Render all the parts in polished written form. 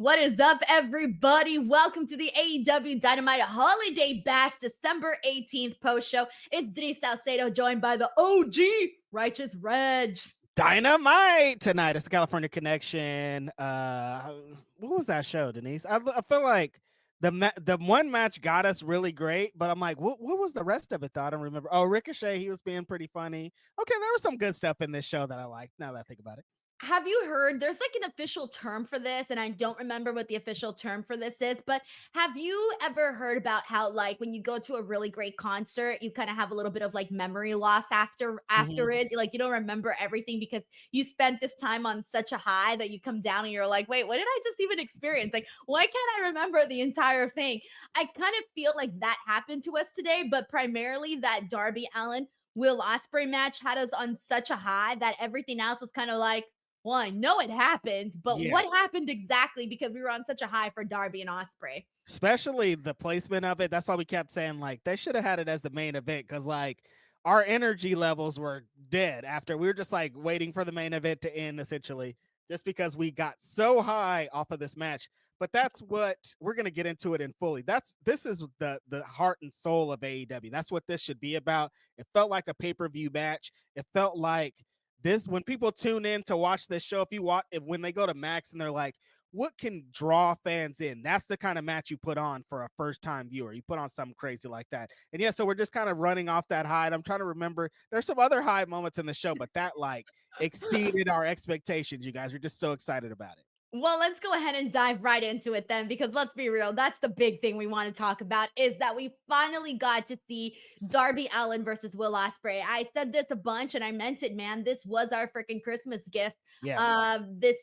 What is up, everybody? Welcome to the AEW Dynamite Holiday Bash, December 18th post show. It's Denise Salcedo, joined by the OG Righteous Reg. Dynamite tonight. It's a California Connection. What was that show, Denise? I feel like the one match got us really great, but I'm like, what was the rest of it? Though I don't remember. Oh, Ricochet, he was being pretty funny. Okay, there was some good stuff in this show that I liked. Now that I think about it. Have you heard there's like an official term for this, and I don't remember what the official term for this is, but have you ever heard about how, like, when you go to a really great concert, you kind of have a little bit of like memory loss after Mhm. it? Like, you don't remember everything because you spent this time on such a high that you come down and you're like, wait, what did I just even experience? Like, why can't I remember the entire thing? I kind of feel like that happened to us today, but primarily that Darby Allin Will Ospreay match had us on such a high that everything else was kind of like, well, I know it happened, but Yeah. what happened exactly? Because we were on such a high for Darby and Ospreay. Especially the placement of it. That's why we kept saying like they should have had it as the main event because like our energy levels were dead after we were just like waiting for the main event to end essentially just because we got so high off of this match. But that's what we're gonna get into it in fully. This is the heart and soul of AEW. That's what this should be about. It felt like a pay-per-view match. It felt like this when people tune in to watch this show. If when they go to Max and they're like, what can draw fans in? That's the kind of match you put on for a first time viewer. You put on something crazy like that. And yeah, so we're just kind of running off that high. And I'm trying to remember there's some other high moments in the show, but that like exceeded our expectations. You guys are just so excited about it. Well, let's go ahead and dive right into it then, because let's be real, that's the big thing we want to talk about is that we finally got to see Darby Allin versus Will Ospreay. I said this a bunch and I meant it, man. This was our freaking Christmas gift Yeah. this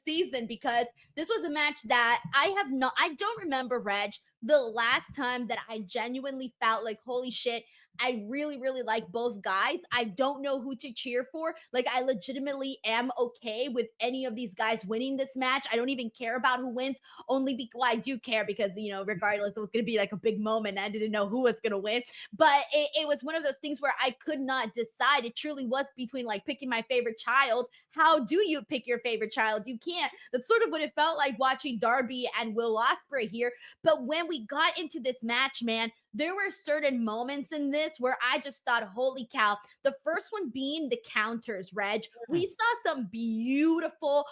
season, because this was a match that I don't remember, Reg, the last time that I genuinely felt like, holy shit, I really, really like both guys. I don't know who to cheer for. Like, I legitimately am okay with any of these guys winning this match. I don't even care about who wins, only because, well, I do care because, regardless, it was going to be like a big moment. I didn't know who was going to win. But it was one of those things where I could not decide. It truly was between like picking my favorite child. How do you pick your favorite child? You can't. That's sort of what it felt like watching Darby and Will Ospreay here. But when we got into this match, man, there were certain moments in this where I just thought, holy cow. The first one being the counters, Reg. We saw some beautiful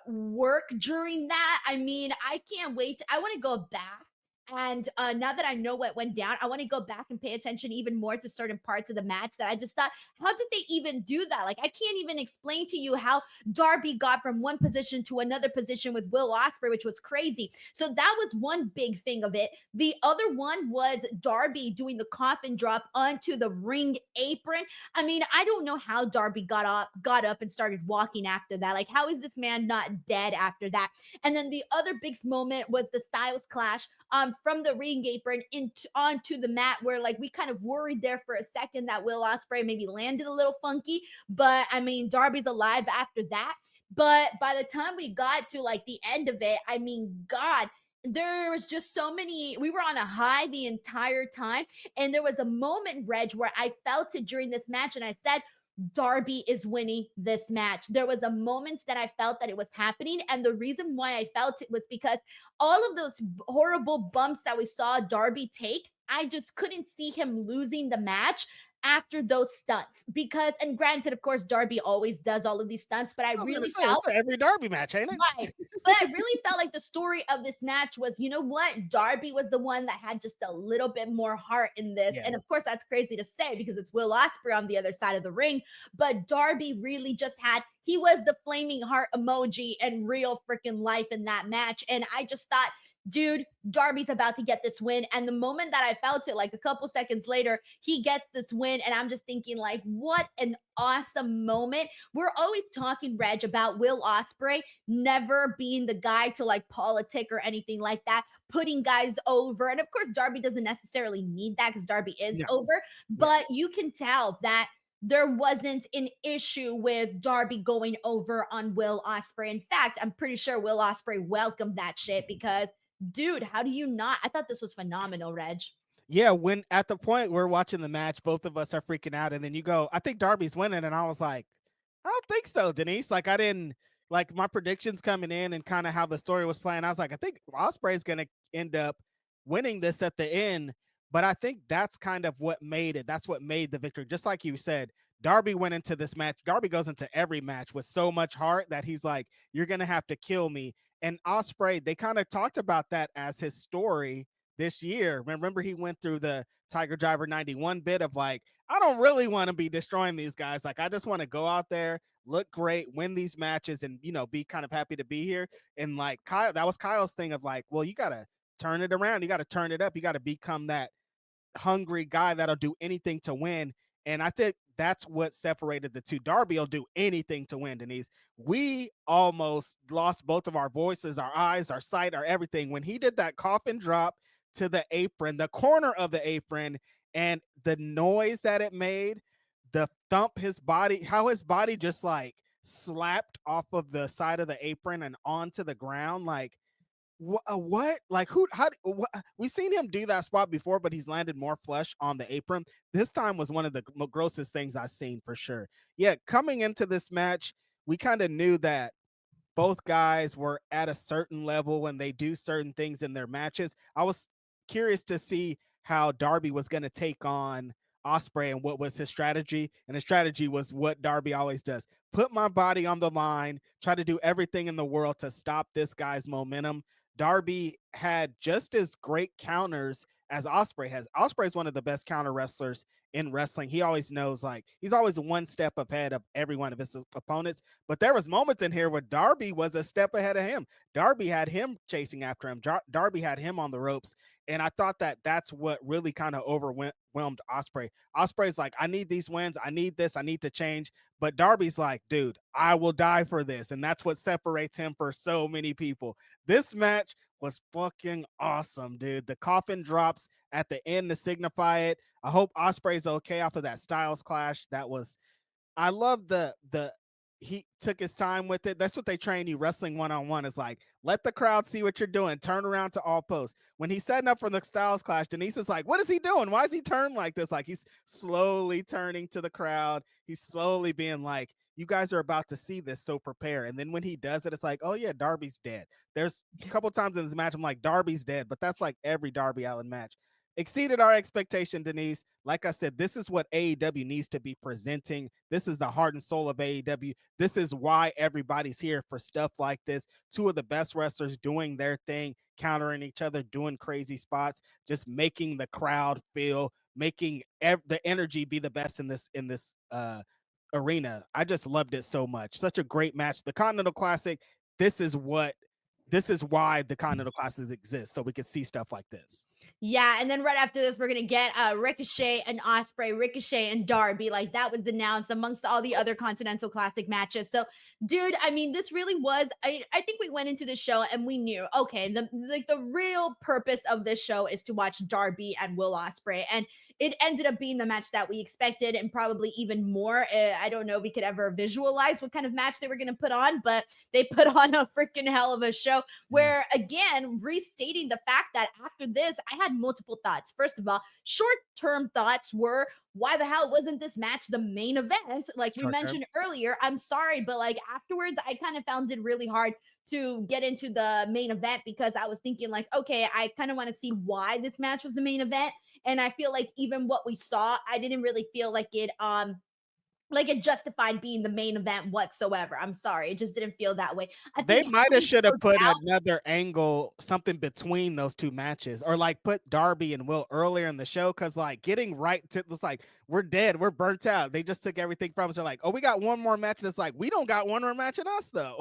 work during that. I mean, I can't wait. I want to go back. And now that I know what went down, I want to go back and pay attention even more to certain parts of the match that I just thought, how did they even do that? Like, I can't even explain to you how Darby got from one position to another position with Will Ospreay, which was crazy. So that was one big thing of it. The other one was Darby doing the coffin drop onto the ring apron. I mean, I don't know how Darby got up and started walking after that. Like, how is this man not dead after that? And then the other big moment was the Styles Clash from the ring apron onto the mat, where like we kind of worried there for a second that Will Ospreay maybe landed a little funky, but I mean Darby's alive after that. But by the time we got to like the end of it, I mean, God, there was just so many. We were on a high the entire time, and there was a moment, Reg, where I felt it during this match, and I said, Darby is winning this match. There was a moment that I felt that it was happening. And the reason why I felt it was because all of those horrible bumps that we saw Darby take, I just couldn't see him losing the match after those stunts. Because, and granted, of course, Darby always does all of these stunts, but I I was gonna really say it's felt every Derby match, ain't it? right. But I really felt like the story of this match was, you know what? Darby was the one that had just a little bit more heart in this. Yeah. And of course, that's crazy to say because it's Will Ospreay on the other side of the ring. But Darby really just he was the flaming heart emoji and real freaking life in that match. And I just thought, dude, Darby's about to get this win. And the moment that I felt it, like a couple seconds later, he gets this win. And I'm just thinking, like, what an awesome moment. We're always talking, Reg, about Will Ospreay never being the guy to like politic or anything like that, putting guys over. And of course, Darby doesn't necessarily need that because Darby is Yeah. over, Yeah. but you can tell that there wasn't an issue with Darby going over on Will Ospreay. In fact, I'm pretty sure Will Ospreay welcomed that shit because, dude, how do you not? I thought this was phenomenal, Reg. Yeah, when at the point we're watching the match, both of us are freaking out, and then you go, I think Darby's winning, and I was like, I don't think so, Denise. Like I didn't like my predictions coming in and kind of how the story was playing, I was like, I think Ospreay's gonna end up winning this at the end. But I think that's kind of what made it. That's what made the victory. Just like you said, Darby went into this match. Darby goes into every match with so much heart that he's like, "You're gonna have to kill me." And Ospreay, they kind of talked about that as his story this year. Remember, he went through the Tiger Driver 91 bit of like, I don't really want to be destroying these guys. Like, I just want to go out there, look great, win these matches, and be kind of happy to be here. And like Kyle, that was Kyle's thing of like, well, you gotta turn it around, you gotta turn it up, you gotta become that hungry guy that'll do anything to win. And I think that's what separated the two. Darby will do anything to win, Denise. We almost lost both of our voices, our eyes, our sight, our everything. When he did that coffin drop to the apron, the corner of the apron, and the noise that it made, the thump his body, how his body just like slapped off of the side of the apron and onto the ground. Like, what? Like who? How? What? We've seen him do that spot before, but he's landed more flesh on the apron. This time was one of the grossest things I've seen for sure. Yeah, coming into this match, we kind of knew that both guys were at a certain level when they do certain things in their matches. I was curious to see how Darby was going to take on Ospreay and what was his strategy. And his strategy was what Darby always does: put my body on the line, try to do everything in the world to stop this guy's momentum. Darby had just as great counters as Ospreay has. Ospreay is one of the best counter wrestlers in wrestling. He always knows, like, he's always one step ahead of every one of his opponents. But there was moments in here where Darby was a step ahead of him. Darby had him chasing after him. Darby had him on the ropes. And I thought that that's what really kind of overwhelmed Ospreay. Ospreay's like, I need these wins. I need this. I need to change. But Darby's like, dude, I will die for this. And that's what separates him for so many people. This match was fucking awesome, dude. The coffin drops at the end to signify it. I hope Ospreay's okay after that Styles clash. That was, I love the he took his time with it. That's what they train you wrestling one-on-one, is like, let the crowd see what you're doing. Turn around to all posts. When he's setting up for the Styles clash, Denise is like, what is he doing? Why is he turned like this? Like, he's slowly turning to the crowd. He's slowly being like, you guys are about to see this, so prepare. And then when he does it, it's like, oh yeah, Darby's dead. There's a couple times in this match I'm like, Darby's dead, but that's like every Darby Allin match. Exceeded our expectation, Denise. Like I said, this is what AEW needs to be presenting. This is the heart and soul of AEW. This is why everybody's here, for stuff like this. Two of the best wrestlers doing their thing, countering each other, doing crazy spots, just making the crowd feel, making the energy be the best in this arena. I just loved it so much. Such a great match. The Continental Classic. This is why the Continental Classic exists, so we can see stuff like this. Yeah, and then right after this, we're gonna get Ricochet and Ospreay, Ricochet and Darby. Like, that was announced amongst all the other Continental Classic matches. So, dude, I mean, this really was. I think we went into the show and we knew, okay, the real purpose of this show is to watch Darby and Will Ospreay, and it ended up being the match that we expected, and probably even more. I don't know if we could ever visualize what kind of match they were gonna put on, but they put on a freaking hell of a show. Where, again, restating the fact that after this, I had multiple thoughts. First of all, short-term thoughts were, why the hell wasn't this match the main event? Like we mentioned earlier, I'm sorry, but like afterwards, I kind of found it really hard to get into the main event, because I was thinking like, okay, I kind of want to see why this match was the main event. And I feel like even what we saw, I didn't really feel like it justified being the main event whatsoever. I'm sorry. It just didn't feel that way. I They think might have should have put another angle, something between those two matches, or like put Darby and Will earlier in the show, because like getting right to it's like, we're dead, we're burnt out. They just took everything from us. They're like, oh, we got one more match. It's like, we don't got one more match in us though.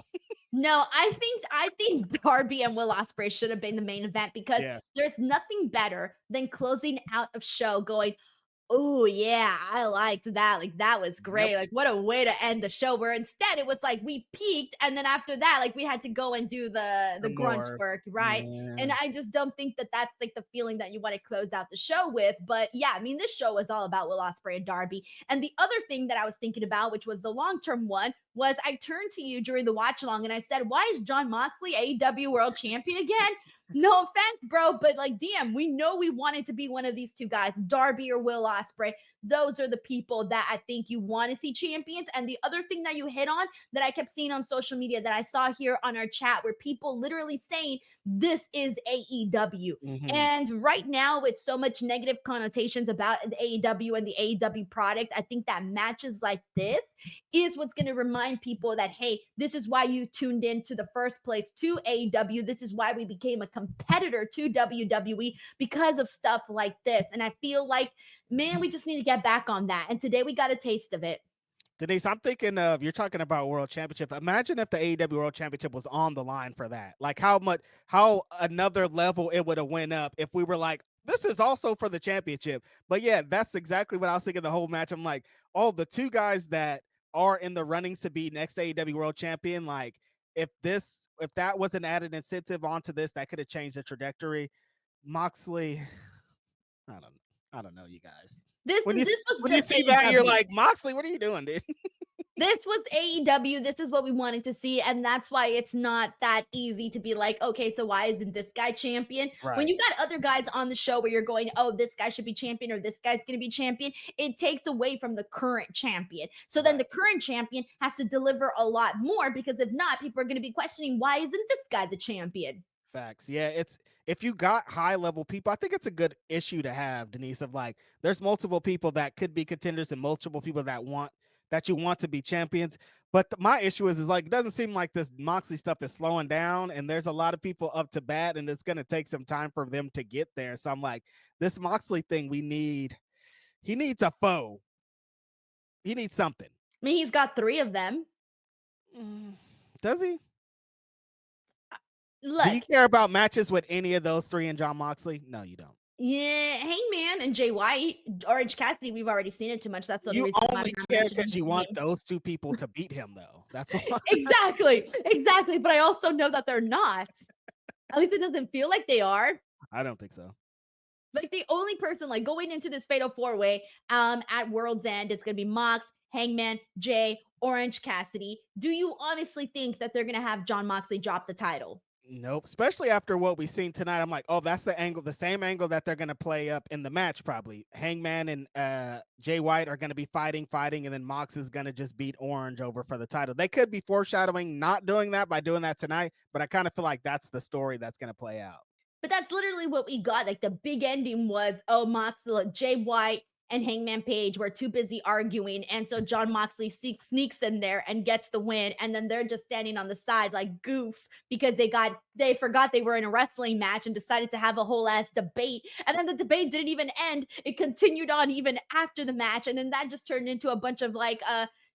No, I think Darby and Will Ospreay should have been the main event, because there's nothing better than closing out a show going, oh yeah, I liked that. Like, that was great. Like, what a way to end the show. Where instead it was like we peaked, and then after that, like we had to go and do the grunt work, right? And I just don't think that that's like the feeling that you want to close out the show with. But yeah, I mean, this show was all about Will Ospreay and Darby. And the other thing that I was thinking about, which was the long term one, was I turned to you during the watch along and I said, why is Jon Moxley AEW World Champion again? No offense, bro, but like, damn, we know we wanted to be one of these two guys, Darby or Will Ospreay. Those are the people that I think you want to see champions. And the other thing that you hit on that I kept seeing on social media that I saw here on our chat where people literally saying this is AEW. Mhm. And right now, with so much negative connotations about the AEW and the AEW product, I think that matches like this is what's going to remind people that, hey, this is why you tuned in to the first place to AEW. This is why we became a competitor to WWE because of stuff like this. And I feel like, man, we just need to get back on that. And today we got a taste of it. Denise, I'm thinking of, you're talking about World Championship. Imagine if the AEW World Championship was on the line for that. Like how another level it would have went up if we were like, this is also for the championship. But yeah, that's exactly what I was thinking the whole match. I'm like, oh, the two guys that are in the runnings to be next AEW World Champion, like if that was an added incentive onto this, that could have changed the trajectory. Moxley, I don't know, you guys. This When was you just see that, you're AEW. like, Moxley, what are you doing, dude? This was AEW. This is what we wanted to see. And that's why it's not that easy to be like, okay, so why isn't this guy champion? When Right. you got other guys on the show where you're going, oh, this guy should be champion or this guy's going to be champion, it takes away from the current champion. So then Right. the current champion has to deliver a lot more because if not, people are going to be questioning, why isn't this guy the champion? Facts. Yeah, it's if you got high level people, I think it's a good issue to have, Denise, of like there's multiple people that could be contenders and multiple people that you want to be champions. But my issue is like it doesn't seem like this Moxley stuff is slowing down and there's a lot of people up to bat and it's gonna take some time for them to get there. So I'm like, this Moxley thing he needs a foe. He needs something. I mean, he's got 3 of them. Does he? Look, Do you care about matches with any of those 3 and Jon Moxley? No, you don't. yeah, Hangman and Jay White, Orange Cassidy, we've already seen it too much. That's the only You reason why only I'm care interested in because you this want game. those 2 people to beat him, though. That's why. Exactly. But I also know that they're not. At least it doesn't feel like they are. I don't think so. Like the only person like going into this fatal 4-way at World's End, it's gonna be Mox, Hangman, Jay, Orange Cassidy. Do you honestly think that they're gonna have Jon Moxley drop the title? Nope. Especially after what we've seen tonight, I'm like, oh, that's the same angle that they're gonna play up in the match. Probably Hangman and Jay White are gonna be fighting, and then Mox is gonna just beat Orange over for the title. They could be foreshadowing not doing that by doing that tonight, but I kind of feel like that's the story that's gonna play out. But that's literally what we got. Like the big ending was, oh, Moxley, Jay White, and Hangman Page were too busy arguing. And so Jon Moxley sneaks in there and gets the win. And then they're just standing on the side like goofs because they forgot they were in a wrestling match and decided to have a whole ass debate. And then the debate didn't even end. It continued on even after the match. And then that just turned into a bunch of like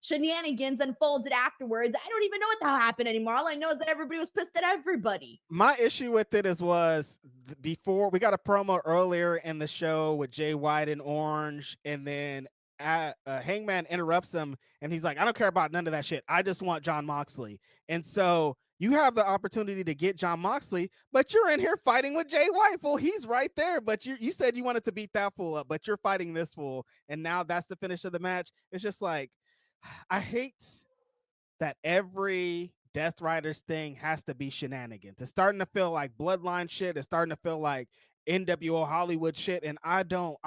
shenanigans unfolded afterwards. I don't even know what the hell happened anymore. All I know is that everybody was pissed at everybody. My issue with it was before we got a promo earlier in the show with Jay White and Orange, and then Hangman interrupts him and he's like, I don't care about none of that shit. I just want Jon Moxley. And so you have the opportunity to get Jon Moxley, but you're in here fighting with Jay White. Fool, he's right there. But you said you wanted to beat that fool up, but you're fighting this fool. And now that's the finish of the match. It's just like, I hate that every Death Riders thing has to be shenanigans. It's starting to feel like bloodline shit. It's starting to feel like NWO Hollywood shit. And I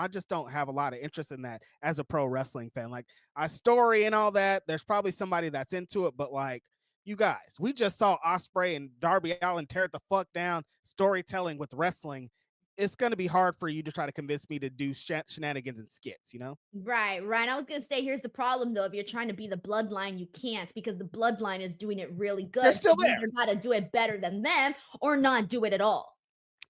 just don't have a lot of interest in that as a pro wrestling fan. Like a story and all that, there's probably somebody that's into it, but like, you guys, we just saw Ospreay and Darby Allin tear it the fuck down storytelling with wrestling. It's going to be hard for you to try to convince me to do shenanigans and skits, you know? Right. I was going to say, here's the problem, though. If you're trying to be the bloodline, you can't because the bloodline is doing it really good. They're still So you there. either got to do it better than them or not do it at all.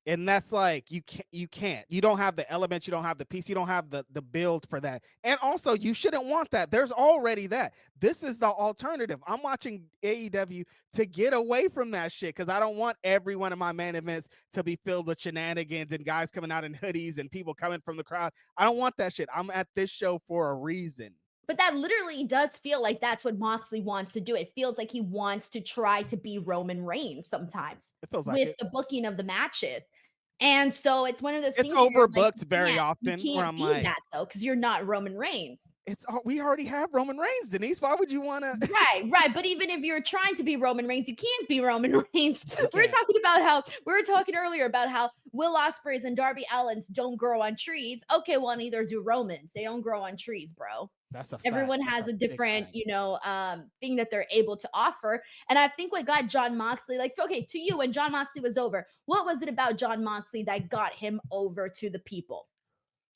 And that's like you can't. You don't have the elements, you don't have the piece, you don't have the build for that. And also, you shouldn't want that. There's already that. This is the alternative. I'm watching AEW to get away from that shit because I don't want every one of my main events to be filled with shenanigans and guys coming out in hoodies and people coming from the crowd. I don't want that shit. I'm at this show for a reason. But that literally does feel like that's what Moxley wants to do. It feels like he wants to try to be Roman Reigns sometimes It feels like with it. the booking of the matches. And so it's one of those It's things where you're like, overbooked very often you where can't I'm be like, that though, because you're not Roman Reigns. we already have Roman Reigns, Denise. Why would you want to? Right. But even if you're trying to be Roman Reigns, you can't be Roman Reigns. can't. We were talking earlier about how Will Ospreays and Darby Allins don't grow on trees. Okay, well, neither do Romans. They don't grow on trees, bro. That's a fact. Everyone That's has a big different, fact. thing that they're able to offer. And I think what got John Moxley, like, okay, to you, when John Moxley was over, what was it about John Moxley that got him over to the people?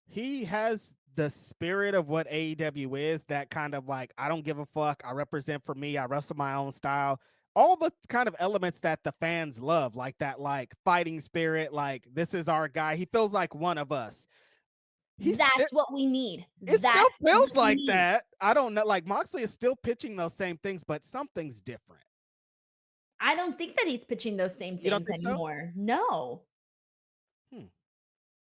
He has the spirit of what AEW is, that kind of like, I don't give a fuck. I represent for me. I wrestle my own style. All the kind of elements that the fans love, like that, like fighting spirit, like this is our guy. He feels like one of us. That's what we need. It That's still feels what we like need. that. I don't know. Like Moxley is still pitching those same things, but something's different. I don't think that he's pitching those same You don't things think so? anymore. No. Hmm.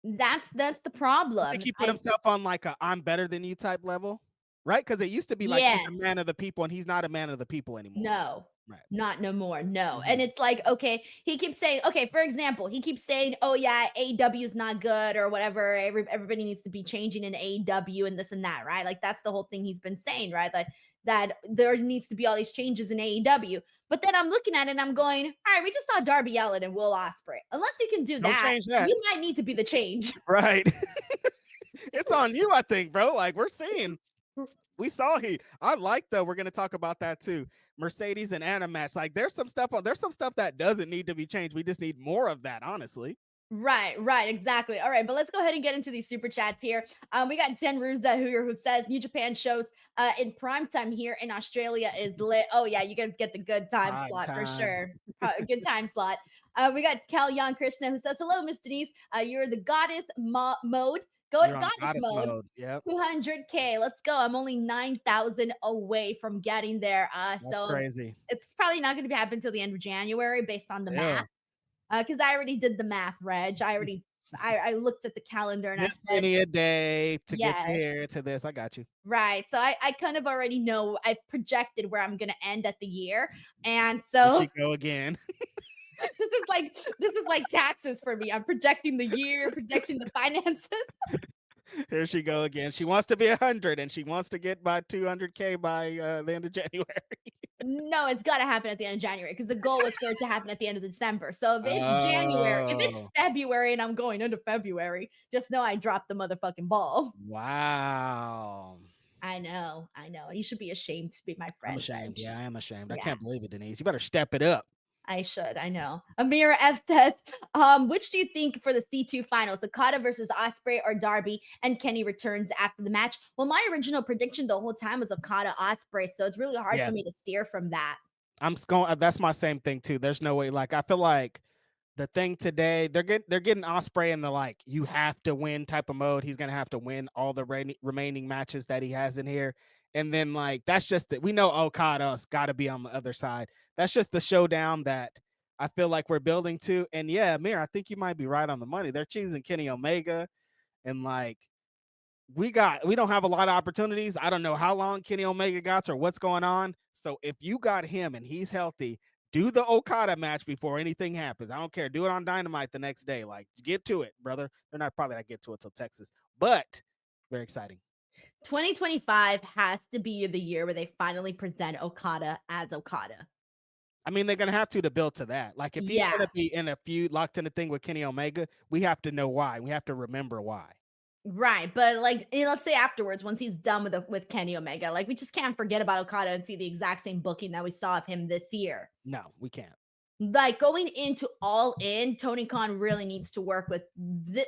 That's the I problem. think he put himself on like a I'm better than you type level, right? Because it used to be like he's Yes. a man of the people, and he's not a man of the people anymore. No. Right. Not no more. No. Mhm. And it's like, okay, he keeps saying, okay, for example, he keeps saying, oh yeah, AEW is not good or whatever. Everybody needs to be changing in AEW and this and that, right? Like that's the whole thing he's been saying, right? Like that there needs to be all these changes in AEW. But then I'm looking at it and I'm going, all right, we just saw Darby Allin and Will Ospreay. Unless you can do Don't that, change that. you might need to be the change. Right. It's on you, I think, bro. Like we're seeing, we saw I like though. We're gonna talk about that too. Mercedes and Anna match. Like there's some stuff that doesn't need to be changed. We just need more of that, honestly. Right, exactly. All right, but let's go ahead and get into these super chats here. We got Ten Ruza who says New Japan shows in prime time here in Australia is lit. Oh yeah, you guys get the good time Prime slot for time. sure. Good time slot. We got Cal Young Krishna who says hello, Miss Denise. You're the goddess mode. You're on Goddess goddess mode. mode. Yep. 200K. Let's go. I'm only 9,000 away from getting there. That's So crazy. it's probably not going to happen until the end of January based on the Yeah. math. Because I already did the math, Reg. I looked at the calendar and I Just said, a day to get yes, here to this. I got you. right. So I kind of already know I've projected where I'm gonna end at the year. And Here so she go again. this is like taxes for me. I'm projecting the year, projecting the finances. Here she go again. She wants to be 100 and she wants to get by 200K by the end of January. No, it's gotta happen at the end of January because the goal was for it to happen at the end of December. So if it's January, if it's February and I'm going into February, just know I dropped the motherfucking ball. Wow. I know. You should be ashamed to be my friend. I'm ashamed. Reg. Yeah, I am ashamed. I Yeah. can't believe it, Denise. You better step it up. I should. I know. Amira F says, which do you think for the C2 finals, Okada versus Ospreay or Darby, and Kenny returns after the match? Well, my original prediction the whole time was Okada Ospreay, so it's really hard for me to steer from that. I'm going. That's my same thing too. There's no way. Like I feel like the thing today, they're getting Ospreay in the like you have to win type of mode. He's gonna have to win all the remaining matches that he has in here, and then like that's just that we know Okada's got to be on the other side. That's just the showdown that I feel like we're building to. And yeah, Amir, I think you might be right on the money. They're choosing Kenny Omega, and like we don't have a lot of opportunities. I don't know how long Kenny Omega got or what's going on. So if you got him and he's healthy, do the Okada match before anything happens. I don't care. Do it on Dynamite the next day. Like get to it, brother. They're not probably not get to it till Texas, but very exciting. 2025 has to be the year where they finally present Okada as Okada. I mean, they're gonna have to build to that. Like if he's gonna be in a feud locked in a thing with Kenny Omega, we have to know why. We have to remember why. Right, but like let's say afterwards, once he's done with Kenny Omega, like we just can't forget about Okada and see the exact same booking that we saw of him this year. No, we can't. Like going into All In, Tony Khan really needs to work with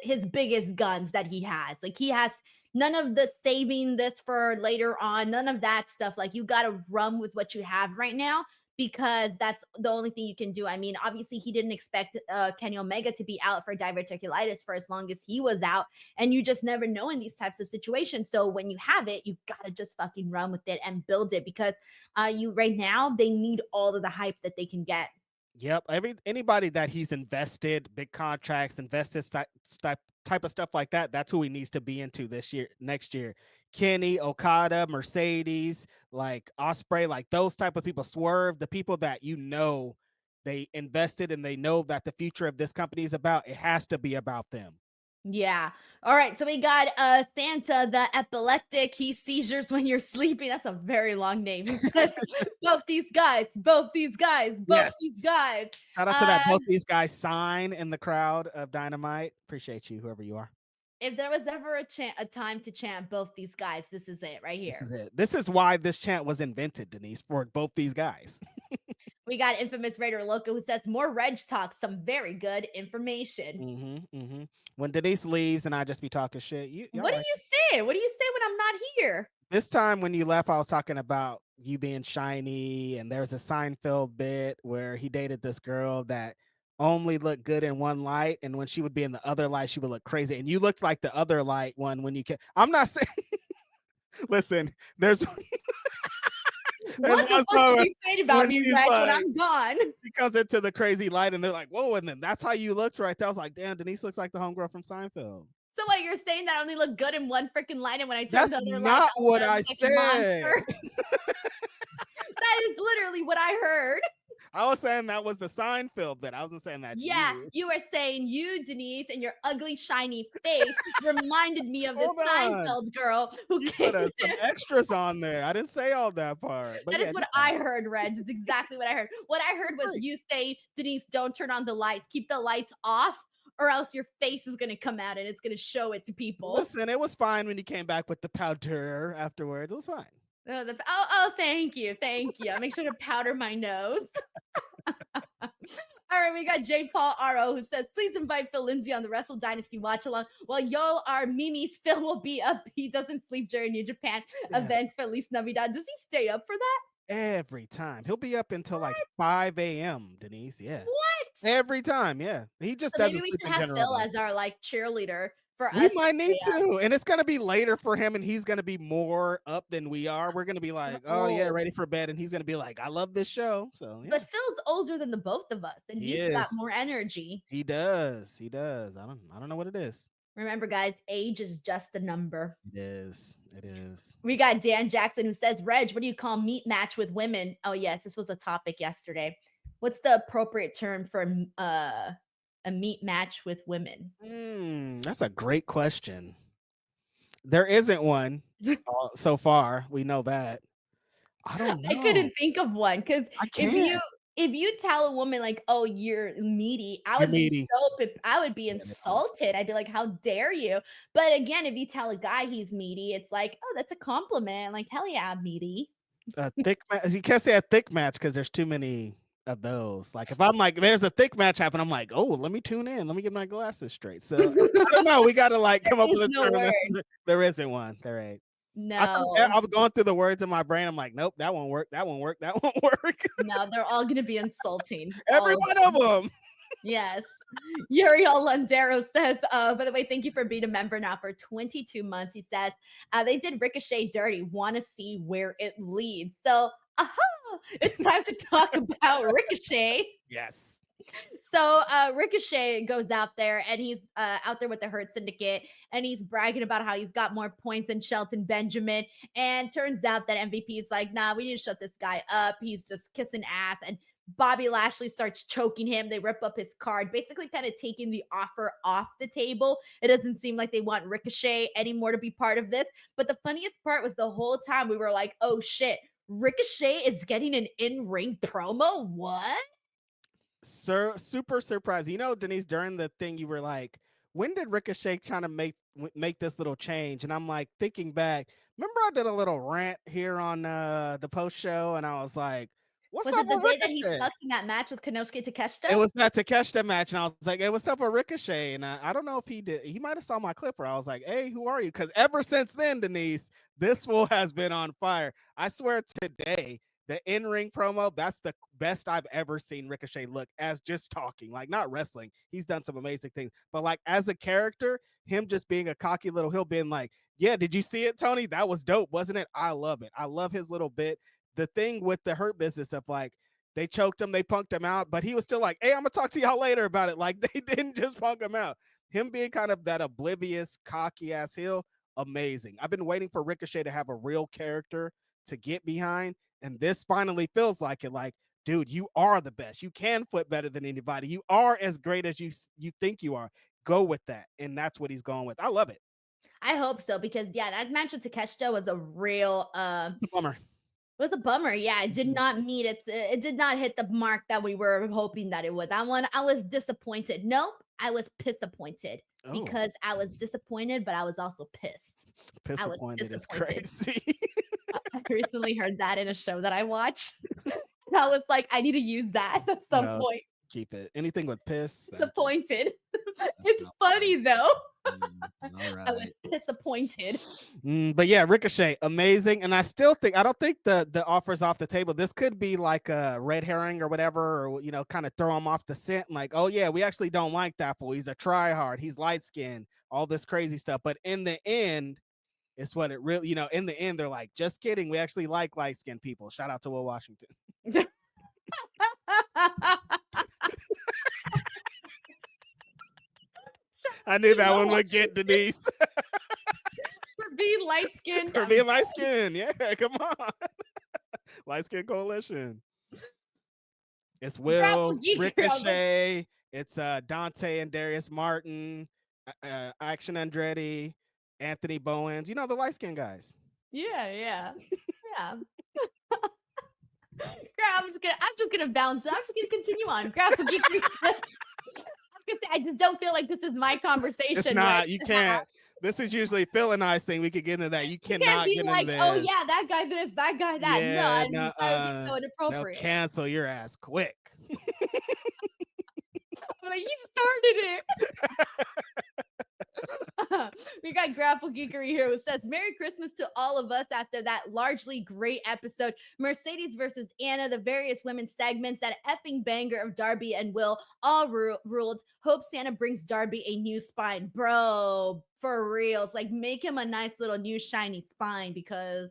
his biggest guns that he has. Like he has none of the saving this for later on, none of that stuff. Like you got to run with what you have right now because that's the only thing you can do. I mean, obviously he didn't expect Kenny Omega to be out for diverticulitis for as long as he was out, and you just never know in these types of situations. So when you have it, you got to just fucking run with it and build it because you right now they need all of the hype that they can get. Yep. Anybody that he's invested, big contracts, invested type of stuff like that, that's who he needs to be into this year, next year. Kenny, Okada, Mercedes, like Ospreay, like those type of people, Swerve, the people that they invested and they know that the future of this company is about, it has to be about them. Yeah. All right. So we got Santa the epileptic. He seizures when you're sleeping. That's a very long name. He says both these guys, both these guys, both these Yes. guys. Shout out to Uh that both these guys sign in the crowd of Dynamite. Appreciate you, whoever you are. if there was ever a time to chant both these guys, this is it right This here. is it. This is why this chant was invented, Denise, for both these guys. We got infamous Raider Loco who says more Reg talk, some very good information. When Denise leaves and I just be talking shit, y'all What do like you say? What do you say when I'm not here? this time when you left, I was talking about you being shiny, and there's a Seinfeld bit where he dated this girl that only looked good in one light, and when she would be in the other light, she would look crazy. And you looked like the other light one when you can. I'm not saying. Listen, there's What the one fuck are song you saying about when me, she's Reg, when like, I'm gone? she comes into the crazy light, and they're like, "Whoa!" And then that's how you looked right there. I was like, "Damn, Denise looks like the homegirl from Seinfeld." So what you're saying that I only look good in one freaking light, and when I turn That's the other light, not I'm what gonna I look like a monster? said. That is literally what I heard. I was saying that was the Seinfeld bit. I wasn't saying that's Yeah, you. you were saying you, Denise, and your ugly shiny face reminded me of this Hold on. Seinfeld girl who You came. put some extras on there. I didn't say all that part. But That is yeah, what just I heard, Reg. It's exactly what I heard. What I heard was great. you say, Denise, don't turn on the lights. Keep the lights off, or else your face is gonna come out and it's gonna show it to people. Listen, it was fine when you came back with the powder afterwards. It was fine. Oh, thank you, thank you. I'll make sure to powder my nose. All right, we got J. Paul R.O. who says, please invite Phil Lindsay on the Wrestle Dynasty watch along. While y'all are Mimi's, Phil will be up. He doesn't sleep during New Japan Yeah. events for at least Navidad. Does he stay up for that? Every time. He'll be up until like What? 5 a.m., Denise. Yeah. What? Every time. Yeah. He just So maybe doesn't we sleep should in have general, Phil though. as our like cheerleader for We us to might stay need up. to. And it's going to be later for him, and he's going to be more up than we are. We're going to be like, oh, yeah, Oh, ready for bed. And he's going to be like, I love this show. So, yeah. but Phil's older than the both of us, and He he's got is. more energy. He does. He does. I don't know what it is. Remember, guys, age is just a number. It is. It is. We got Dan Jackson who says, Reg, what do you call meat match with women? Oh, yes, this was a topic yesterday. What's the appropriate term for a meat match with women? That's a great question. There isn't one so far. We know that. I don't I know. couldn't think of one because I if can't. you tell a woman like, "Oh, you're meaty," I You're would be meaty. I would be Yeah, no. insulted. I'd be like, "How dare you?" But again, if you tell a guy he's meaty, it's like, "Oh, that's a compliment." Like, "Hell yeah, I'm meaty." A thick match. You can't say a thick match because there's too many of those. Like if I'm like, there's a thick match happen, I'm like, oh, let me tune in. Let me get my glasses straight. So I don't know. We got to like come up There's with a no term. word. There isn't one. There ain't. No. I was going through the words in my brain. I'm like, nope, that won't work. That won't work. That won't work. No, they're all gonna be insulting. Every All of one of them. Yes. Uriel Landero says, by the way, thank you for being a member now for 22 months. He says, they did Ricochet dirty. Want to see where it leads. So, it's time to talk about Ricochet. Yes. So, Ricochet goes out there and he's out there with the Hurt Syndicate and he's bragging about how he's got more points than Shelton Benjamin. And turns out that MVP is like, nah, we need to shut this guy up. He's just kissing ass. And Bobby Lashley starts choking him. They rip up his card, basically kind of taking the offer off the table. It doesn't seem like they want Ricochet anymore to be part of this. But the funniest part was the whole time we were like, oh shit, Ricochet is getting an in-ring promo? What? Super surprised. You know, Denise, during the thing, you were like, when did Ricochet trying to make this little change? And I'm like thinking back, remember I did a little rant here on the post show, and I was like, what's Was up it the with day that he Ricochet? sucked in that match with Konosuke Takeshita? It was that Takeshita match, and I was like, "Hey, what's up with Ricochet?" And I don't know if he did. He might have saw my clip where I was like, "Hey, who are you?" Because ever since then, Denise, this fool has been on fire. I swear, today the in-ring promo, that's the best I've ever seen Ricochet look as just talking, like not wrestling. He's done some amazing things, but like as a character, him just being a cocky little hill, being like, "Yeah, did you see it, Tony? That was dope, wasn't it? I love it. I love his little bit." The thing with the Hurt Business of like they choked him, they punked him out, but he was still like, hey, I'm gonna talk to y'all later about it. Like they didn't just punk him out. Him being kind of that oblivious, cocky ass heel, amazing. I've been waiting for Ricochet to have a real character to get behind, and this finally feels like it. Like, dude, you are the best. You can flip better than anybody. You are as great as you think you are. go with that, and that's what he's going with. I love it. I hope so because yeah, that match with Takeshita was a real It's a bummer. was a bummer. Yeah, it did not meet it did not hit the mark that we were hoping that it would. That one, I was disappointed. Nope, I was disappointed Oh, because I was disappointed, but I was also pissed. I was disappointed is disappointed. crazy. I recently heard that in a show that I watched. And I was like, I need to use that at some No, point. keep it. Anything with piss. Disappointed. That's It's not funny though. all I was right. disappointed. But yeah, Ricochet, amazing. And I don't think the offer's off the table. This could be like a red herring or whatever, or kind of throw him off the scent. Like, oh yeah, we actually don't like that fool. He's a try hard. He's light skinned. All this crazy stuff. But in the end, it's what it really, in the end, they're like, just kidding. We actually like light skinned people. Shout out to Will Washington. I knew that one would get Denise. For being light skinned. For being light skinned. Yeah, come on. Light skin coalition. It's Will, Ricochet. It's Dante and Darius Martin, Action Andretti, Anthony Bowens. The light skin guys. Yeah. I'm just gonna bounce. I'm just gonna continue on. Grapple Geekery says, I just don't feel like this is my conversation. It's not. You can't. This is usually Phil and I's thing. We could get into that. You cannot can't be get like, into oh this. yeah, that guy this, that guy that. Yeah, no, that would be so inappropriate. No, cancel your ass quick. I'm like, he started it. We got Grapple Geekery here who says, Merry Christmas to all of us after that largely great episode. Mercedes versus Anna, the various women's segments, that effing banger of Darby and Will, all ruled. Hope Santa brings Darby a new spine. Bro, for reals. Like, make him a nice little new shiny spine because...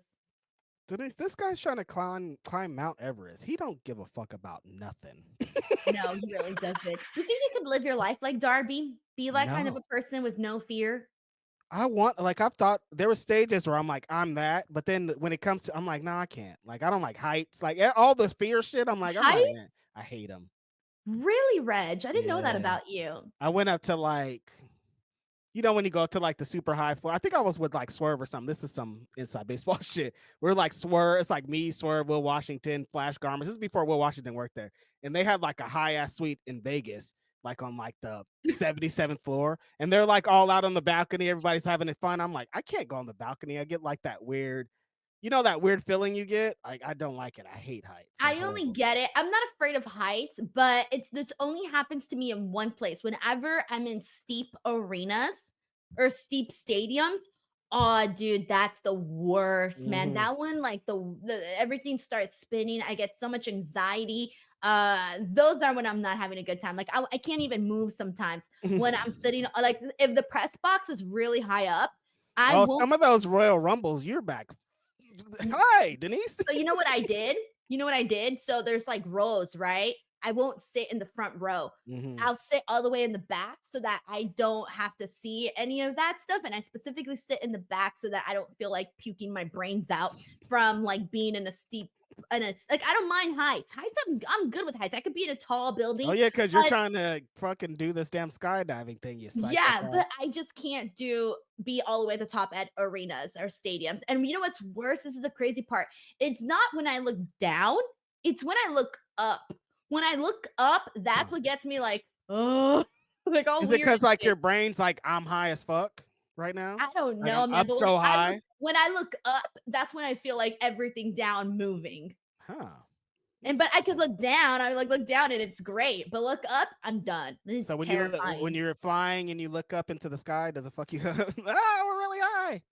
Denise, this guy's trying to climb Mount Everest. He don't give a fuck about nothing. No, he really doesn't. You think you could live your life like Darby? Be like kind of a person with no fear? I've thought there were stages where I'm like, I'm that, but then when it comes to, I'm like, no, I can't. Like, I don't like heights. Like all the fear shit, I'm like, I hate them. Really, Reg? I didn't know that about you. I went up to like, when you go up to like the super high floor, I think I was with like Swerve or something. This is some inside baseball shit. We're like Swerve. It's like me, Swerve, Will Washington, Flash Garments. This is before Will Washington worked there. And they had like a high ass suite in Vegas, like on like the 77th floor. And they're like all out on the balcony. Everybody's having fun. I'm like, I can't go on the balcony. I get like that weird, that weird feeling you get? Like, I don't like it. I hate heights. I only get it. I'm not afraid of heights, but this only happens to me in one place. Whenever I'm in steep arenas or steep stadiums, oh, dude, that's the worst, man. That one, like the everything starts spinning. I get so much anxiety. Those are when I'm not having a good time. Like I can't even move sometimes when I'm sitting. Like if the press box is really high up, some of those Royal Rumbles, you're back. Hi, Denise. So you know what I did? So there's like rows, right? I won't sit in the front row. I'll sit all the way in the back so that I don't have to see any of that stuff. And I specifically sit in the back so that I don't feel like puking my brains out from like being in a steep, and it's like I don't mind heights. I'm good with heights. I could be in a tall building. Oh yeah, because you're trying to fucking do this damn skydiving thing. You yeah, but I just can't be all the way at the top at arenas or stadiums. And you know what's worse? This is the crazy part. It's not when I look down. It's when I look up. When I look up, that's what gets me like, oh, like all weird. Is it because like your brain's like I'm high as fuck right now? I don't know. Like, I'm up so high. When I look up, that's when I feel like everything down moving. Huh. But I could look down. I like look down and it's great. But look up, I'm done. It's so when you're flying and you look up into the sky, does it fuck you up? We're really high.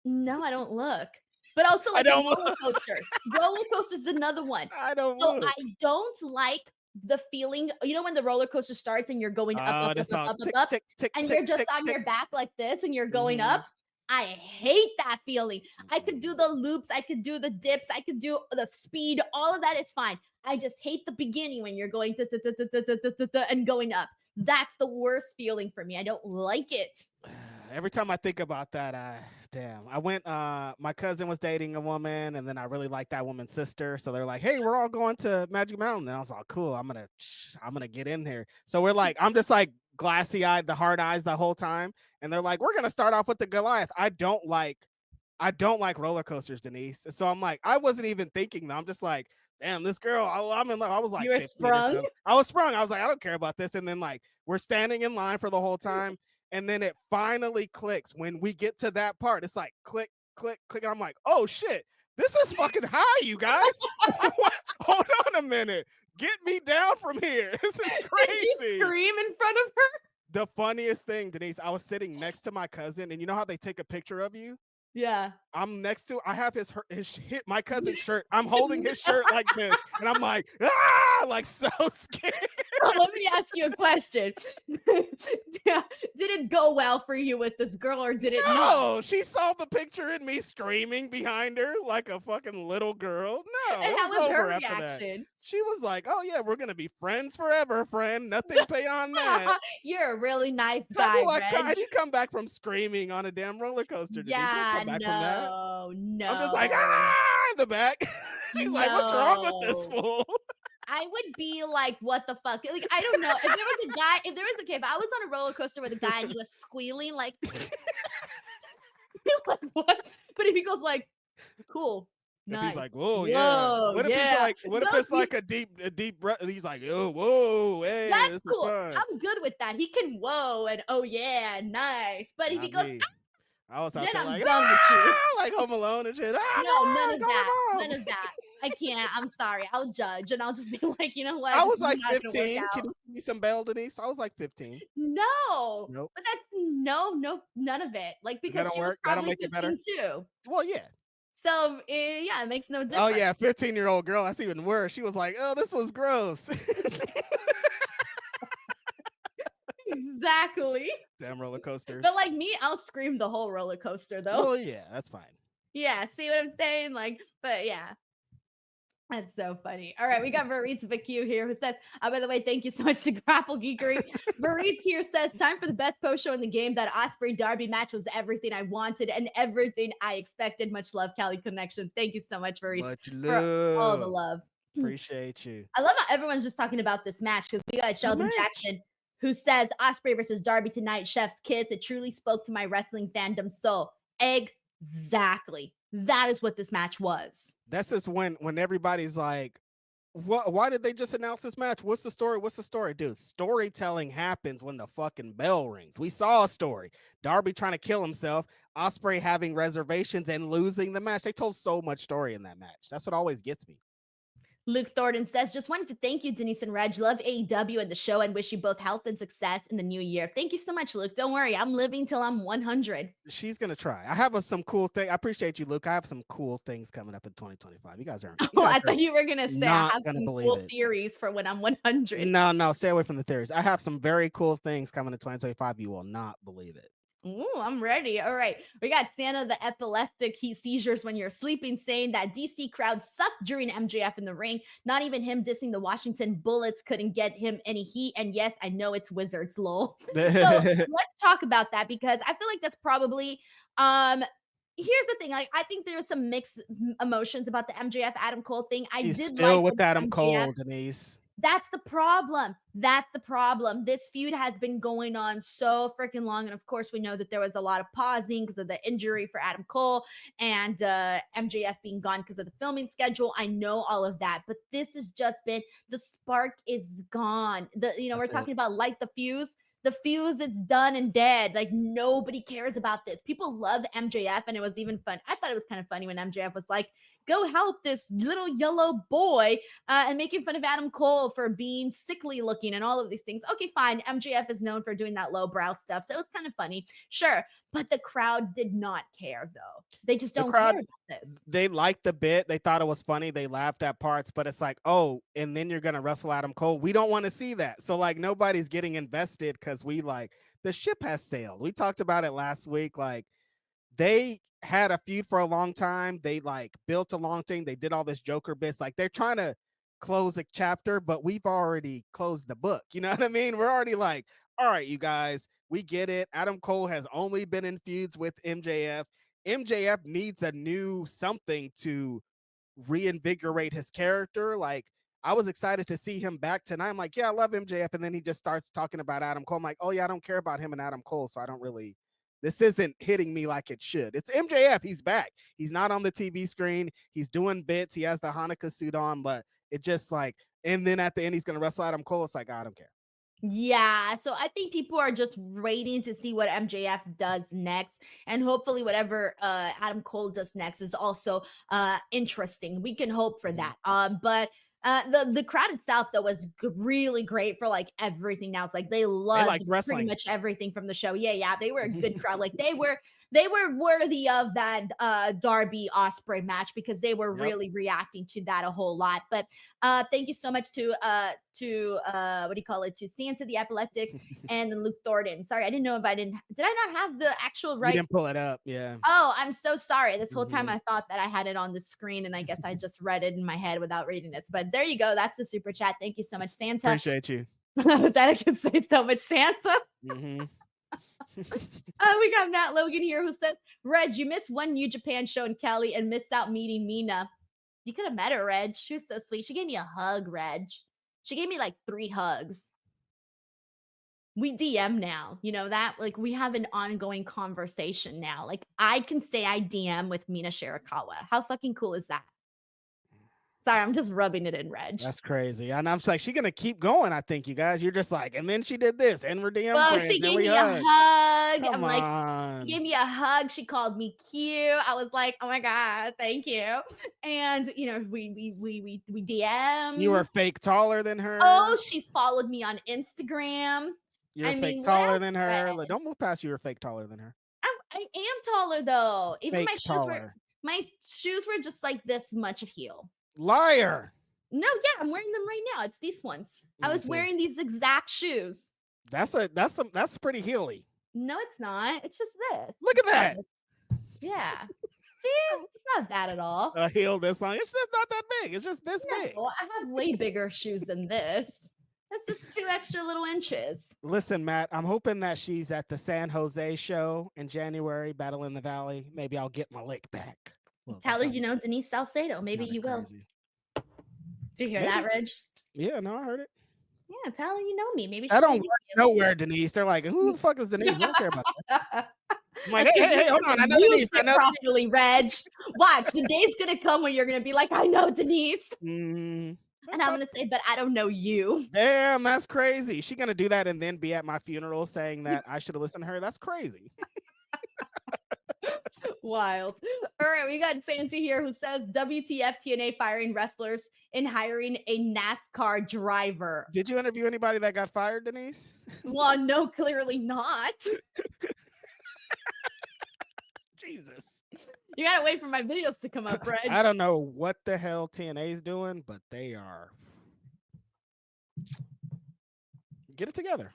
No, I don't look. But also like roller coasters. Roller coasters is another one. I don't look. I don't like the feeling, when the roller coaster starts and you're going up, and you're just on your back like this and you're going up. I hate that feeling. I could do the loops, I could do the dips, I could do the speed, all of that is fine. I just hate the beginning when you're going and going up. That's the worst feeling for me. I don't like it. Every time I think about that, I went, my cousin was dating a woman, and then I really liked that woman's sister. So they're like, hey, we're all going to Magic Mountain. And I was like, cool, I'm gonna get in there. So we're like, I'm just like glassy eyed, the hard eyes the whole time. And they're like, we're gonna start off with the Goliath. I don't like roller coasters, Denise. And so I'm like, I wasn't even thinking though. I'm just like, damn, this girl, I'm in love. I was like You were 15 or sprung. so. I was sprung. I was like, I don't care about this. And then like we're standing in line for the whole time. And then it finally clicks when we get to that part. It's like click, click, click. I'm like, oh shit, this is fucking high, you guys. Hold on a minute. Get me down from here. This is crazy. Did you scream in front of her? The funniest thing, Denise, I was sitting next to my cousin, and you know how they take a picture of you? Yeah. I'm next to, I have my cousin's shirt. I'm holding his shirt like this, and I'm like, ah, like so scared. Let me ask you a question. Did it go well for you with this girl, or did it not? No, she saw the picture and me screaming behind her like a fucking little girl. No, And it how was was her over after that. reaction? She was like, oh yeah, we're gonna be friends forever, friend. Nothing beyond that. You're a really nice How guy, do I Reg. come back from screaming on a damn roller coaster? Denise? You don't Yeah, come back from that. no. I'm just like, ah, in the back. She's like, what's wrong with this No. fool? I would be like, what the fuck? Like, I don't know. If there was a guy, if I was on a roller coaster with a guy and he was squealing, like, like what? But if he goes like, cool, If nice. he's like, whoa, yeah. What if he's like, what if No, it's like a deep breath? And he's like, oh, whoa, hey, that's this cool. is fun. I'm good with that. He can whoa and oh yeah, nice. But if he goes, I was out then there I'm like, done with you. like Home Alone and shit. No, none of that. None of that. I can't. I'm sorry. I'll judge, and I'll just be like, you know what? I This was is like not gonna work 15. out. Can you give me some bail, Denise? I was like 15. No, Nope. but that's no, none of it. Like because That'll she was work? That'll probably make it better? 15 too. Well, yeah. So yeah, it makes no difference. Oh yeah, 15-year-old girl. That's even worse. She was like, oh, this was gross. Exactly. Damn roller coasters. But like me, I'll scream the whole roller coaster though. Well, yeah, that's fine. Yeah, see what I'm saying? Like, but yeah. That's so funny. All right, we got Barit's VQ here who says, by the way, thank you so much to Grapple Geekery. Barit's here says, time for the best post show in the game. That Ospreay Darby match was everything I wanted and everything I expected. Much love, Cali Connection. Thank you so much, Barit, Much for all the love. Appreciate you. I love how everyone's just talking about this match because we got Sheldon Jackson who says, Ospreay versus Darby tonight, chef's kiss. It truly spoke to my wrestling fandom soul. Exactly. That is what this match was. That's just when everybody's like, why did they just announce this match? What's the story? What's the story? Dude, storytelling happens when the fucking bell rings. We saw a story. Darby trying to kill himself, Ospreay having reservations and losing the match. They told so much story in that match. That's what always gets me. Luke Thornton says, just wanted to thank you, Denise and Reg. Love AEW and the show and wish you both health and success in the new year. Thank you so much, Luke. Don't worry. I'm living till I'm 100. She's going to try. I have some cool thing. I appreciate you, Luke. I have some cool things coming up in 2025. You guys aren't. I thought you were going to say I have some cool theories for when I'm 100. No, stay away from the theories. I have some very cool things coming in 2025. You will not believe it. Ooh, I'm ready. All right. We got Santa the epileptic seizures when you're sleeping, saying that DC crowd sucked during MJF in the ring. Not even him dissing the Washington Bullets couldn't get him any heat. And yes, I know it's Wizards, lol. So let's talk about that because I feel like that's probably here's the thing. I think there's some mixed emotions about the MJF Adam Cole thing. He's did still like with Adam Cole, Denise. That's the problem. That's the problem. This feud has been going on so freaking long. And of course, we know that there was a lot of pausing because of the injury for Adam Cole and MJF being gone because of the filming schedule. I know all of that. But this has just been, the spark is gone. We're talking about light the fuse. The fuse, it's done and dead. Like, nobody cares about this. People love MJF, and it was even fun. I thought it was kind of funny when MJF was like, go help this little yellow boy, and making fun of Adam Cole for being sickly looking and all of these things. Okay, fine. MJF is known for doing that lowbrow stuff, so it was kind of funny. Sure, but the crowd did not care, though. They just don't care about this. They liked the bit. They thought it was funny. They laughed at parts, but it's like, oh, and then you're going to wrestle Adam Cole. We don't want to see that. So, like, nobody's getting invested because the ship has sailed. We talked about it last week. Like, they had a feud for a long time. They, like, built a long thing. They did all this Joker bits. Like, they're trying to close a chapter, but we've already closed the book. You know what I mean? We're already like, all right, you guys, we get it. Adam Cole has only been in feuds with MJF. MJF needs a new something to reinvigorate his character. Like, I was excited to see him back tonight. I'm like, yeah, I love MJF. And then he just starts talking about Adam Cole. I'm like, oh yeah, I don't care about him and Adam Cole. So I don't really, this isn't hitting me like it should. It's MJF. He's back. He's not on the TV screen. He's doing bits. He has the Hanukkah suit on, but it just like, and then at the end, he's going to wrestle Adam Cole. It's like, I don't care. Yeah, so I think people are just waiting to see what MJF does next, and hopefully whatever Adam Cole does next is also interesting. We can hope for that. But the crowd itself though was really great for like everything now. It's like they loved pretty much everything from the show. Yeah, they were a good crowd. Like they were worthy of that Darby Ospreay match because they were really reacting to that a whole lot. But thank you so much to what do you call it, to Santa the Epileptic and Luke Thornton. Sorry, I didn't know if did I not have the actual right? You didn't pull it up, yeah. Oh, I'm so sorry. This whole time I thought that I had it on the screen, and I guess I just read it in my head without reading it. But there you go. That's the super chat. Thank you so much, Santa. Appreciate you. That I can say so much, Santa. We got Matt Logan here who says, Reg, you missed one New Japan show in Kelly and missed out meeting Mina. You could have met her, Reg. She was so sweet. She gave me a hug, Reg. She gave me like 3 hugs. We DM now, you know that? Like we have an ongoing conversation now. Like I can say I DM with Mina Shirakawa. How fucking cool is that? Sorry, I'm just rubbing it in, Reg. That's crazy. And I'm like, she's going to keep going, I think, you guys. You're just like, and then she did this, and we're DM friends. She gave me a hug. I'm like, she gave me a hug. She called me cute. I was like, oh my God, thank you. And, you know, we DM. You were fake taller than her. Oh, she followed me on Instagram. You're fake taller than her. Like, don't move past you. You're fake taller than her. I am taller, though. Even fake my shoes were just like this much of heel. Liar. No, yeah, I'm wearing them right now. It's these ones. I was wearing these exact shoes. That's pretty heely. No, it's not. It's just this. Look at that. Yeah. See, it's not bad at all. A heel this long. It's just not that big. It's just this big. Well, I have way bigger shoes than this. That's just 2 extra little inches. Listen, Matt, I'm hoping that she's at the San Jose show in January, Battle in the Valley. Maybe I'll get my lick back. Well, tell her, you know, Denise Salcedo. Maybe you will. Did you hear that, Reg? Yeah, no, I heard it. Yeah, tell her you know me. Maybe I don't work nowhere, Denise. They're like, who the fuck is Denise? I don't care about that. I'm like, hey, hold on. I know Denise. I know properly, Reg. Watch, the day's gonna come when you're gonna be like, I know Denise. And I'm gonna say, but I don't know you. Damn, that's crazy. She gonna do that and then be at my funeral saying that I should have listened to her? That's crazy. Wild. All right, we got Santa here who says WTF TNA firing wrestlers and hiring a NASCAR driver. Did you interview anybody that got fired, Denise? Well, no, clearly not. Jesus. You gotta wait for my videos to come up, Reg. I don't know what the hell TNA is doing, but they are. Get it together.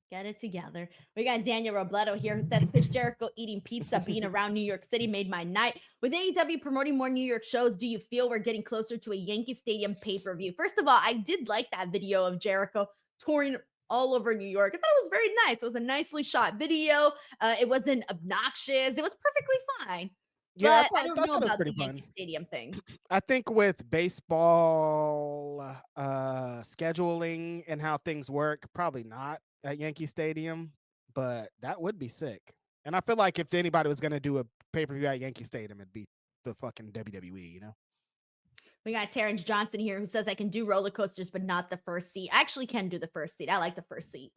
Get it together. We got Daniel Robledo here who says Chris Jericho eating pizza, being around New York City made my night. With AEW promoting more New York shows, do you feel we're getting closer to a Yankee Stadium pay-per-view? First of all, I did like that video of Jericho touring all over New York. I thought it was very nice. It was a nicely shot video. It wasn't obnoxious. It was perfectly fine. Yeah, but I don't know about the Yankee Stadium thing. I think with baseball scheduling and how things work, probably not at Yankee Stadium, but that would be sick. And I feel like if anybody was going to do a pay-per-view at Yankee Stadium, it'd be the fucking WWE, you know? We got Terrence Johnson here who says I can do roller coasters, but not the first seat. I actually can do the first seat. I like the first seat.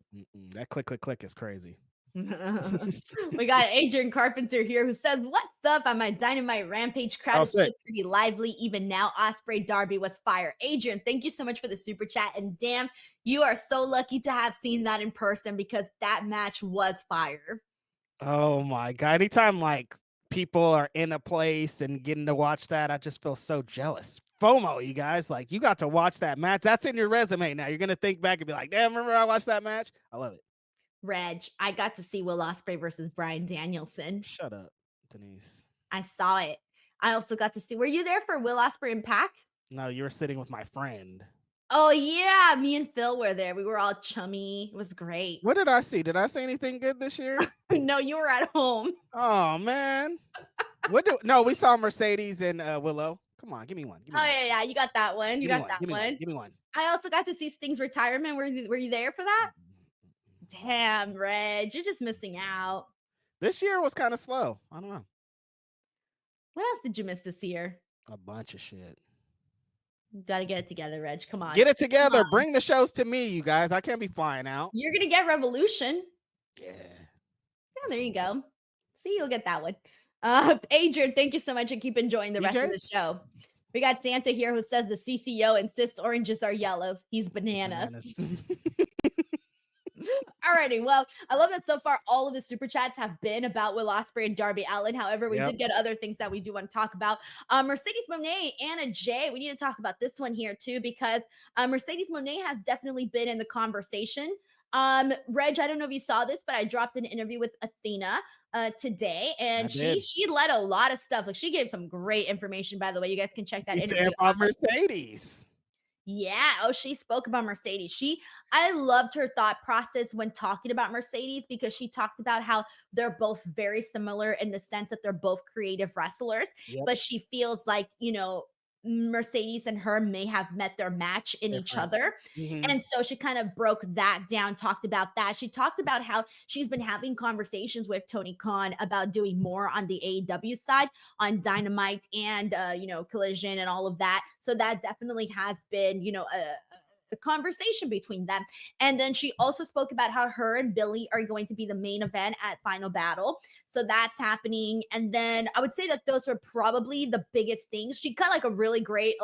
That click, click, click is crazy. We got Adrian Carpenter here who says, what's up? I'm a Dynamite Rampage crowd is still pretty lively. Even now, Ospreay Darby was fire. Adrian, thank you so much for the super chat. And damn, you are so lucky to have seen that in person because that match was fire. Oh my God. Anytime like people are in a place and getting to watch that, I just feel so jealous. FOMO, you guys. Like, you got to watch that match. That's in your resume now. You're going to think back and be like, damn, remember I watched that match? I love it. Reg, I got to see Will Ospreay versus Bryan Danielson. Shut up, Denise. I saw it. I also got to see. Were you there for Will Ospreay and Pac? No, you were sitting with my friend. Oh, yeah. Me and Phil were there. We were all chummy. It was great. What did I see? Did I see anything good this year? No, you were at home. Oh, man. No, we saw Mercedes and Willow. Come on, give me one. Give me Oh, one. yeah, you got that one. You Give me got one. that Give me one. one. Give me one. I also got to see Sting's retirement. Were you there for that? Damn, Reg, you're just missing out. This year was kind of slow. I don't know. What else did you miss this year? A bunch of shit. You gotta get it together, Reg. Come on. Get it Come together. on. Bring the shows to me, you guys. I can't be flying out. You're gonna get Revolution. Yeah. Yeah, there you go. See, you'll get that one. Adrian, thank you so much and keep enjoying the rest of the DJs? show. We got Santa here who says the CCO insists oranges are yellow. He's bananas. Alrighty, well, I love that so far all of the super chats have been about Will Ospreay and Darby Allin. However, we did get other things that we do want to talk about. Mercedes Moné, Anna Jay, we need to talk about this one here too because Mercedes Moné has definitely been in the conversation. Reg, I don't know if you saw this, but I dropped an interview with Athena today, and she led a lot of stuff. Like she gave some great information, by the way. You guys can check that interview out. Mercedes. Yeah. Oh, she spoke about Mercedes. I loved her thought process when talking about Mercedes because she talked about how they're both very similar in the sense that they're both creative wrestlers, but she feels like, Mercedes and her may have met their match in each other. And so she kind of broke that down, talked about that. She talked about how she's been having conversations with Tony Khan about doing more on the AEW side on Dynamite and, Collision and all of that. So that definitely has been, a conversation between them. And then she also spoke about how her and Billy are going to be the main event at Final Battle. So that's happening. And then I would say that those are probably the biggest things. She got like a really great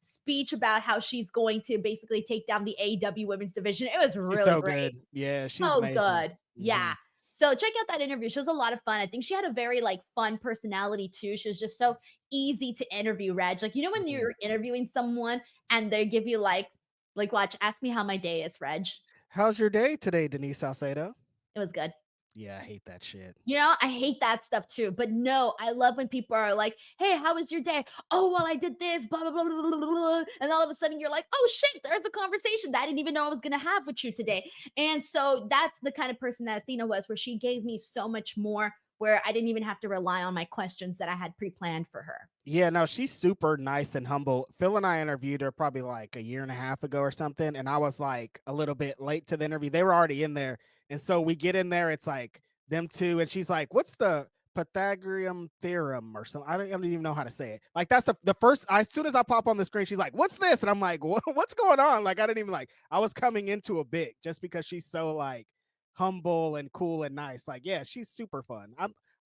speech about how she's going to basically take down the AEW women's division. It was really so great. Good. Yeah, she's so amazing. good. Yeah. So check out that interview. She was a lot of fun. I think she had a very fun personality too. She was just so easy to interview, Reg. When you're interviewing someone and they give you watch, ask me how my day is, Reg. How's your day today, Denise Salcedo? It was good. Yeah, I hate that shit. I hate that stuff too. But no, I love when people are like, hey, how was your day? Oh, well, I did this, blah, blah, blah, blah, blah, blah. And all of a sudden you're like, oh shit, there's a conversation that I didn't even know I was going to have with you today. And so that's the kind of person that Athena was, where she gave me so much more, where I didn't even have to rely on my questions that I had pre-planned for her. Yeah, no, she's super nice and humble. Phil and I interviewed her probably like a year and a half ago or something. And I was like a little bit late to the interview. They were already in there. And so we get in there, it's like them two. And she's like, what's the Pythagorean theorem or something? I don't even know how to say it. Like that's the first, as soon as I pop on the screen, she's like, what's this? And I'm like, what's going on? Like, I didn't even I was coming into a bit just because she's so humble and cool and nice. Yeah, she's super fun.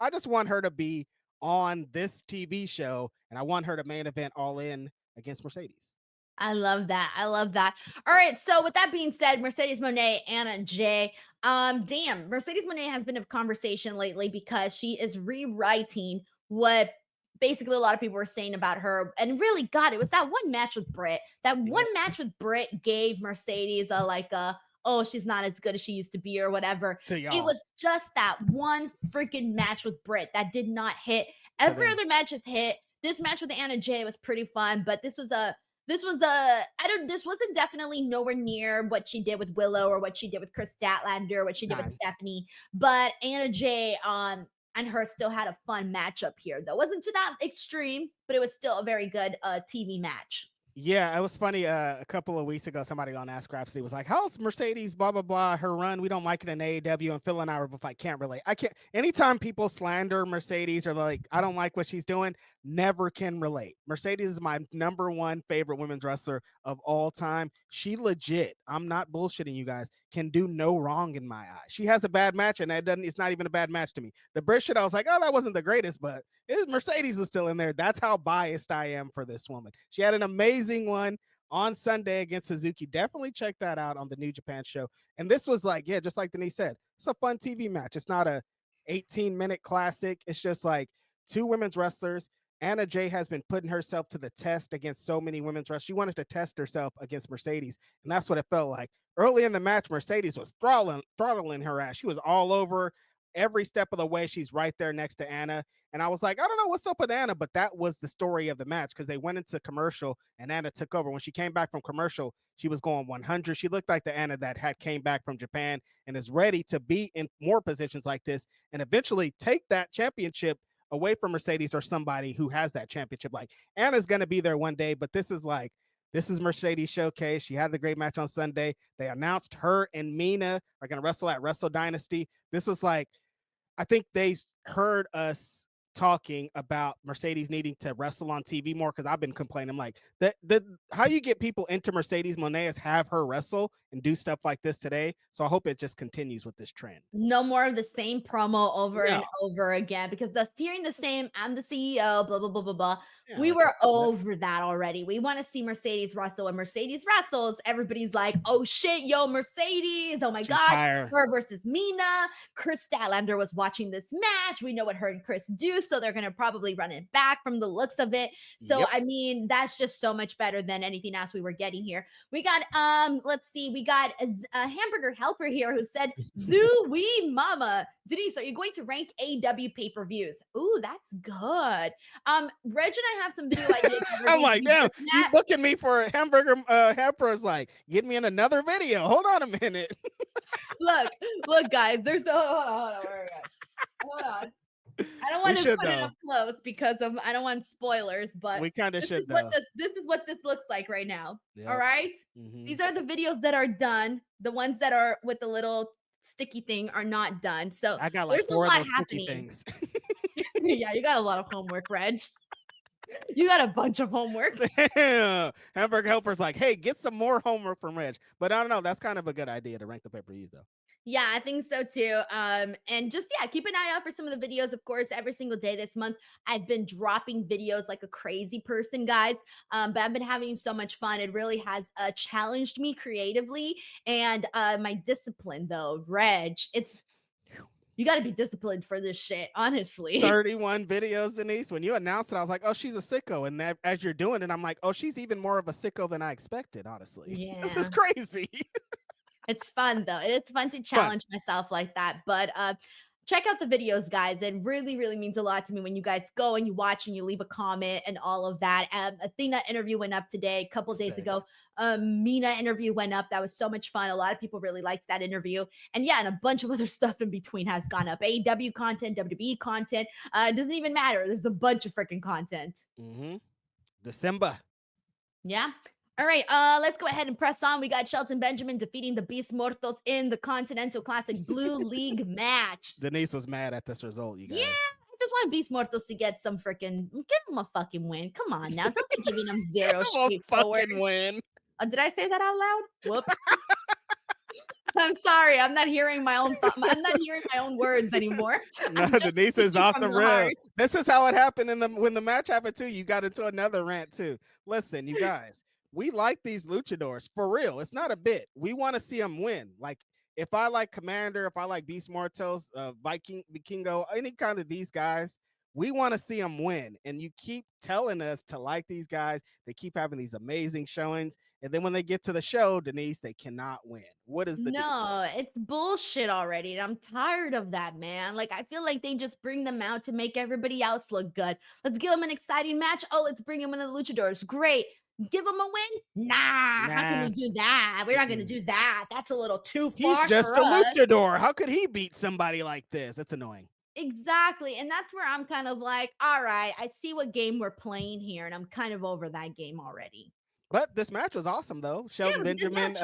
I just want her to be on this TV show, and I want her to main event All In against Mercedes. I love that. I love that. All right. So with that being said, Mercedes Moné, Anna Jay. Damn, Mercedes Moné has been a conversation lately because she is rewriting what basically a lot of people were saying about her. And really, God, it was that one match with Britt. That one match with Britt gave Mercedes oh, she's not as good as she used to be or whatever. It was just that one freaking match with Britt that did not hit. Every other match has hit. This match with Anna Jay was pretty fun, but this wasn't definitely nowhere near what she did with Willow or what she did with Chris Statlander or what she did with Stephanie. But Anna Jay and her still had a fun matchup here, though. It wasn't to that extreme, but it was still a very good TV match. Yeah, it was funny. A couple of weeks ago, somebody on Ask Rhapsody was like, how's Mercedes, blah, blah, blah, her run? We don't like it in AEW. And Phil and I were both like, can't relate. I can't. Anytime people slander Mercedes or I don't like what she's doing, never can relate. Mercedes is my number one favorite women's wrestler of all time. She legit, I'm not bullshitting you guys, can do no wrong in my eyes. She has a bad match, and it's not even a bad match to me. The Brit shit, I was like, oh, that wasn't the greatest, but Mercedes is still in there. That's how biased I am for this woman. She had an amazing one on Sunday against Suzuki. Definitely check that out on the New Japan show. And this was just like Denise said, it's a fun TV match. It's not a 18-minute classic. It's just two women's wrestlers. Anna Jay has been putting herself to the test against so many women's wrestlers. She wanted to test herself against Mercedes, and that's what it felt like. Early in the match, Mercedes was throttling her ass. She was all over every step of the way. She's right there next to Anna. And I was like, I don't know what's up with Anna, but that was the story of the match because they went into commercial and Anna took over. When she came back from commercial, she was going 100. She looked like the Anna that came back from Japan and is ready to be in more positions like this and eventually take that championship away from Mercedes or somebody who has that championship. Like Anna's going to be there one day, but this is Mercedes Showcase. She had the great match on Sunday. They announced her and Mina are going to wrestle at Wrestle Dynasty. This was like, I think they heard us talking about Mercedes needing to wrestle on TV more, because I've been complaining. I'm like, how you get people into Mercedes Moné is have her wrestle and do stuff like this today. So I hope it just continues with this trend. No more of the same promo over and over again, because the hearing the same, I'm the CEO, blah, blah, blah, blah, blah. Yeah, we were over that already. We want to see Mercedes wrestle. When Mercedes wrestles, everybody's like, oh shit, yo, Mercedes. Oh my God. Higher. Her versus Mina. Chris Statlander was watching this match. We know what her and Chris do. So they're going to probably run it back from the looks of it. So, I mean, that's just so much better than anything else we were getting here. We got, let's see, we got a hamburger helper here who said, Zoo wee mama. Denise, are you going to rank AEW pay-per-views? Ooh, that's good. Reg and I have some video ideas. I'm like, damn, you looking me for a hamburger helper is like, get me in another video. Hold on a minute. look, guys, there's the hold on. I don't want to put it up close because I don't want spoilers, but we kind of should. This is what this looks like right now. Yep. All right. Mm-hmm. These are the videos that are done. The ones that are with the little sticky thing are not done. So I got like 4 of those sticky things. Yeah, you got a lot of homework, Reg. You got a bunch of homework. Hamburger helper's like, hey, get some more homework from Reg. But I don't know. That's kind of a good idea to rank the pay-per-views, though. Yeah, I think so too. And just, keep an eye out for some of the videos. Of course, every single day this month, I've been dropping videos like a crazy person, guys. But I've been having so much fun. It really has challenged me creatively. And my discipline, though, Reg, you got to be disciplined for this shit, honestly. 31 videos, Denise. When you announced it, I was like, oh, she's a sicko. And as you're doing it, I'm like, oh, she's even more of a sicko than I expected, honestly. Yeah. This is crazy. It's fun, though. It's fun to challenge myself like that. But check out the videos, guys. It really, really means a lot to me when you guys go and you watch and you leave a comment and all of that. Athena interview went up today, a couple days ago. Mina interview went up. That was so much fun. A lot of people really liked that interview. And and a bunch of other stuff in between has gone up. AEW content, WWE content. It doesn't even matter. There's a bunch of freaking content. Mm-hmm. December. Yeah. All right, let's go ahead and press on. We got Shelton Benjamin defeating the Beast Mortos in the Continental Classic Blue League match. Denise was mad at this result, you guys. Yeah, I just want Beast Mortos to get some freaking, give him a fucking win. Come on now, don't be giving him zero fucking win. Did I say that out loud? Whoops. I'm sorry. I'm not hearing my own. I'm not hearing my own words anymore. No, Denise is off the rail. This is how it happened when the match happened too. You got into another rant too. Listen, you guys. We like these luchadors for real. It's not a bit. We want to see them win. Like if I like Commander, if I like Beast Mortos, Vikingo, any kind of these guys, we want to see them win. And you keep telling us to like these guys. They keep having these amazing showings. And then when they get to the show, Denise, they cannot win. What is the deal? It's bullshit already. And I'm tired of that, man. Like, I feel like they just bring them out to make everybody else look good. Let's give them an exciting match. Oh, let's bring them into the luchadors. Great. Give him a win? Nah. How can we do that? We're not going to do that. That's a little too far. He's just a luchador. How could he beat somebody like this? It's annoying. Exactly. And that's where I'm kind of like, all right, I see what game we're playing here, and I'm kind of over that game already. But this match was awesome, though. Shelton Benjamin,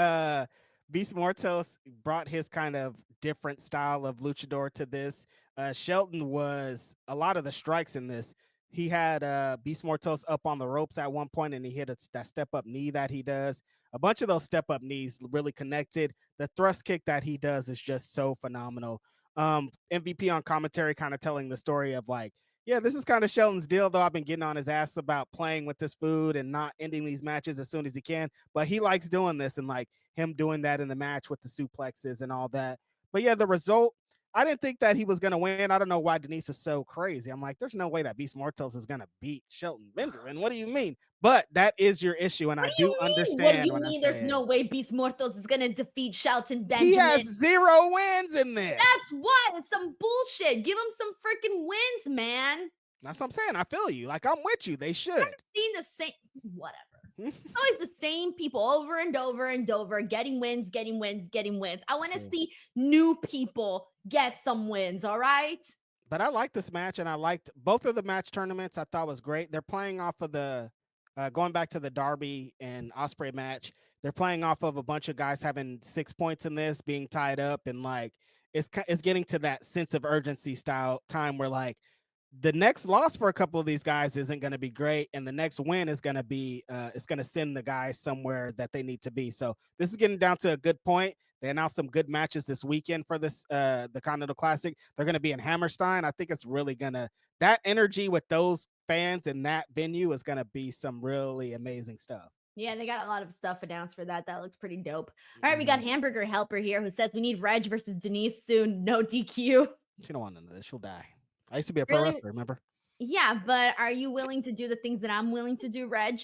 Beast Mortos brought his kind of different style of luchador to this. Shelton was a lot of the strikes in this. He had Beast Mortos up on the ropes at one point, and he hit that step-up knee that he does. A bunch of those step-up knees really connected. The thrust kick that he does is just so phenomenal. MVP on commentary kind of telling the story of like, yeah, this is kind of Shelton's deal, though. I've been getting on his ass about playing with this food and not ending these matches as soon as he can. But he likes doing this and like him doing that in the match with the suplexes and all that. But yeah, the result, I didn't think that he was going to win. I don't know why Denise is so crazy. I'm like, there's no way that Beast Mortos is going to beat Shelton Benjamin. What do you mean? But that is your issue, and I do understand. What do you mean there's no way Beast Mortos is going to defeat Shelton Benjamin? He has 0 wins in this. That's what. It's some bullshit. Give him some freaking wins, man. That's what I'm saying. I feel you. Like, I'm with you. They should. I've seen the same. Whatever. Always the same people over and over and over getting wins. I want to see new people get some wins. All right. But I like this match, and I liked both of the match tournaments. I thought was great. They're playing off of the going back to the Darby and Ospreay match. They're playing off of a bunch of guys having 6 points in this, being tied up, and like it's getting to that sense of urgency style time where like the next loss for a couple of these guys isn't going to be great, and the next win is going to be it's going to send the guys somewhere that they need to be. So this is getting down to a good point. They announced some good matches this weekend for this the Continental Classic. They're going to be in Hammerstein. I think it's really gonna that energy with those fans in that venue is going to be some really amazing stuff. Yeah, they got a lot of stuff announced for that. That looks pretty dope. All right, we got Hamburger Helper here who says we need Reg versus Denise soon. No DQ. She don't want none of this. She'll die. I used to be a pro Really? wrestler, remember? Yeah, but are you willing to do the things that I'm willing to do, Reg?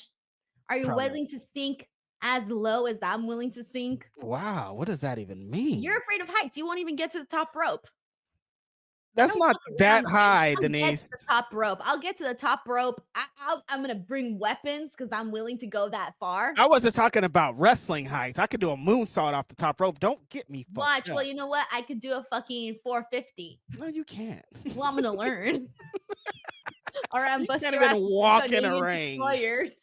Are you Probably. willing to sink as low as I'm willing to sink? Wow, what does that even mean? You're afraid of heights. You won't even get to the top rope. That's not that high, Denise. Get to the top rope. I'll get to the top rope. I'm gonna bring weapons because I'm willing to go that far. I wasn't talking about wrestling heights. I could do a moonsault off the top rope. Don't get me fucked Watch. up. Well, you know what? I could do a fucking 450. No, you can't. Well, I'm gonna learn. All right, I'm You busting can't your even ass walk with in a Canadian ring. destroyers.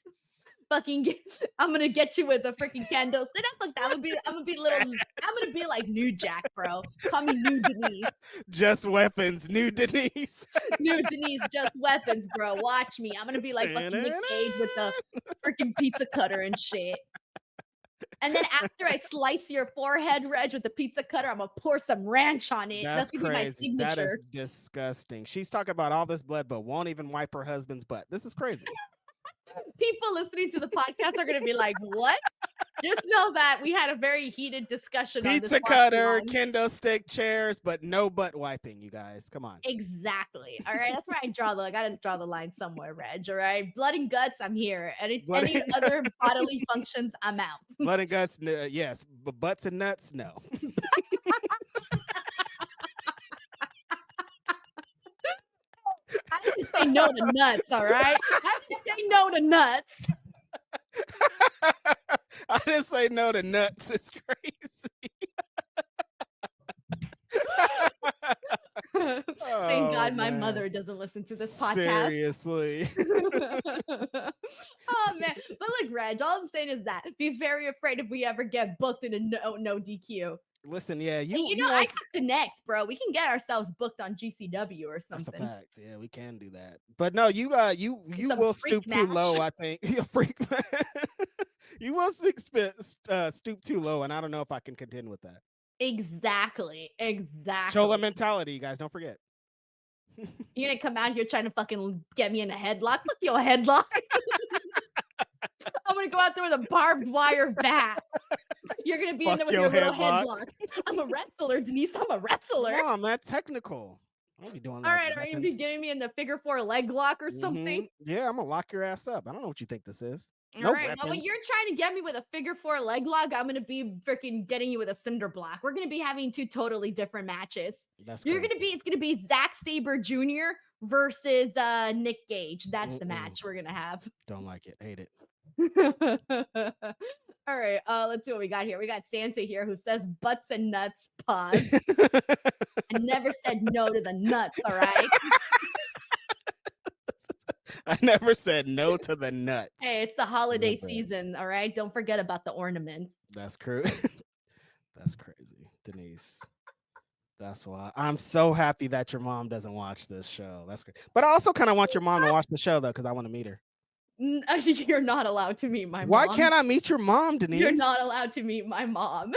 I'm gonna get you with a freaking candle. Sit up, fuck that. I'm gonna be like New Jack, bro. Call me New Denise. Just weapons, New Denise. New Denise, just weapons, bro. Watch me. I'm gonna be like fucking Nick Cage with the freaking pizza cutter and shit. And then after I slice your forehead, Reg, with the pizza cutter, I'm gonna pour some ranch on it. That's gonna be my crazy. signature. That is disgusting. She's talking about all this blood, but won't even wipe her husband's butt. This is crazy. People listening to the podcast are gonna be like, "What?" Just know that we had a very heated discussion. Pizza on this cutter, kendo stick, chairs, but no butt wiping. You guys, come on. Exactly. All right, that's where I draw the. I gotta draw the line somewhere, Reg. All right, blood and guts, I'm here. Any other bodily functions, I'm out. Blood and guts, yes, but butts and nuts, no. I didn't say no to nuts. All right, I didn't say no to nuts. I didn't say no to nuts. It's crazy. Thank God my mother doesn't listen to this podcast. Seriously. Oh man. But look, Reg, all I'm saying is that be very afraid if we ever get booked in a no DQ. Listen, yeah, you know, I got the next, bro. We can get ourselves booked on GCW or something. That's a fact. Yeah, we can do that. But no, you will stoop too low, I think. You freak man. You will stoop too low, and I don't know if I can contend with that. Exactly. Chola mentality, you guys. Don't forget. You're gonna come out here trying to fucking get me in a headlock. Fuck your headlock. I'm gonna go out there with a barbed wire bat. You're gonna be in there with your little headlock. I'm a wrestler, Denise. I'm a wrestler. Come on, man. Technical. I'll be doing that. All right, are you gonna be getting me in the figure 4 leg lock or something? Yeah, I'm gonna lock your ass up. I don't know what you think this is. All right. Well, when you're trying to get me with a figure 4 leg lock, I'm gonna be freaking getting you with a cinder block. We're gonna be having 2 totally different matches. It's gonna be Zack Sabre Jr. versus Nick Gage. That's the match we're gonna have. Don't like it. Hate it. All right. Let's see what we got here. We got Santa here who says butts and nuts pod. I never said no to the nuts. All right. I never said no to the nuts. Hey, it's the holiday season, all right? Don't forget about the ornaments. That's true. That's crazy, Denise. That's why I'm so happy that your mom doesn't watch this show. That's great. But I also kind of want your mom to watch the show, though, because I want to meet her. You're not allowed to meet my mom. Why can't I meet your mom, Denise? You're not allowed to meet my mom.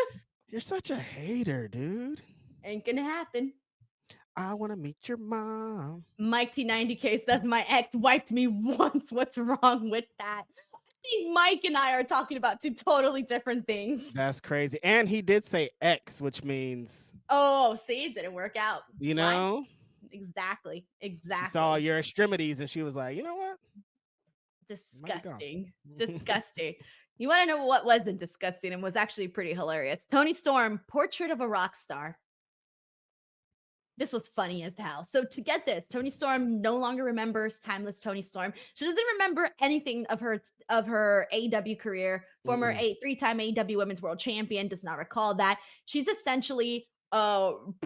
You're such a hater, dude. Ain't gonna happen. I want to meet your mom. Mike T90K says my ex wiped me once. What's wrong with that? I think Mike and I are talking about 2 totally different things. That's crazy. And he did say X, which means... Oh, see, it didn't work out. You know? Exactly. She saw your extremities and she was like, you know what? Disgusting. Disgusting. You want to know what wasn't disgusting and was actually pretty hilarious? Toni Storm, Portrait of a Rock Star. This was funny as hell. So to get this, Toni Storm no longer remembers Timeless Toni Storm. She doesn't remember anything of her AEW career. Former 3-time AEW Women's World Champion, does not recall that. She's essentially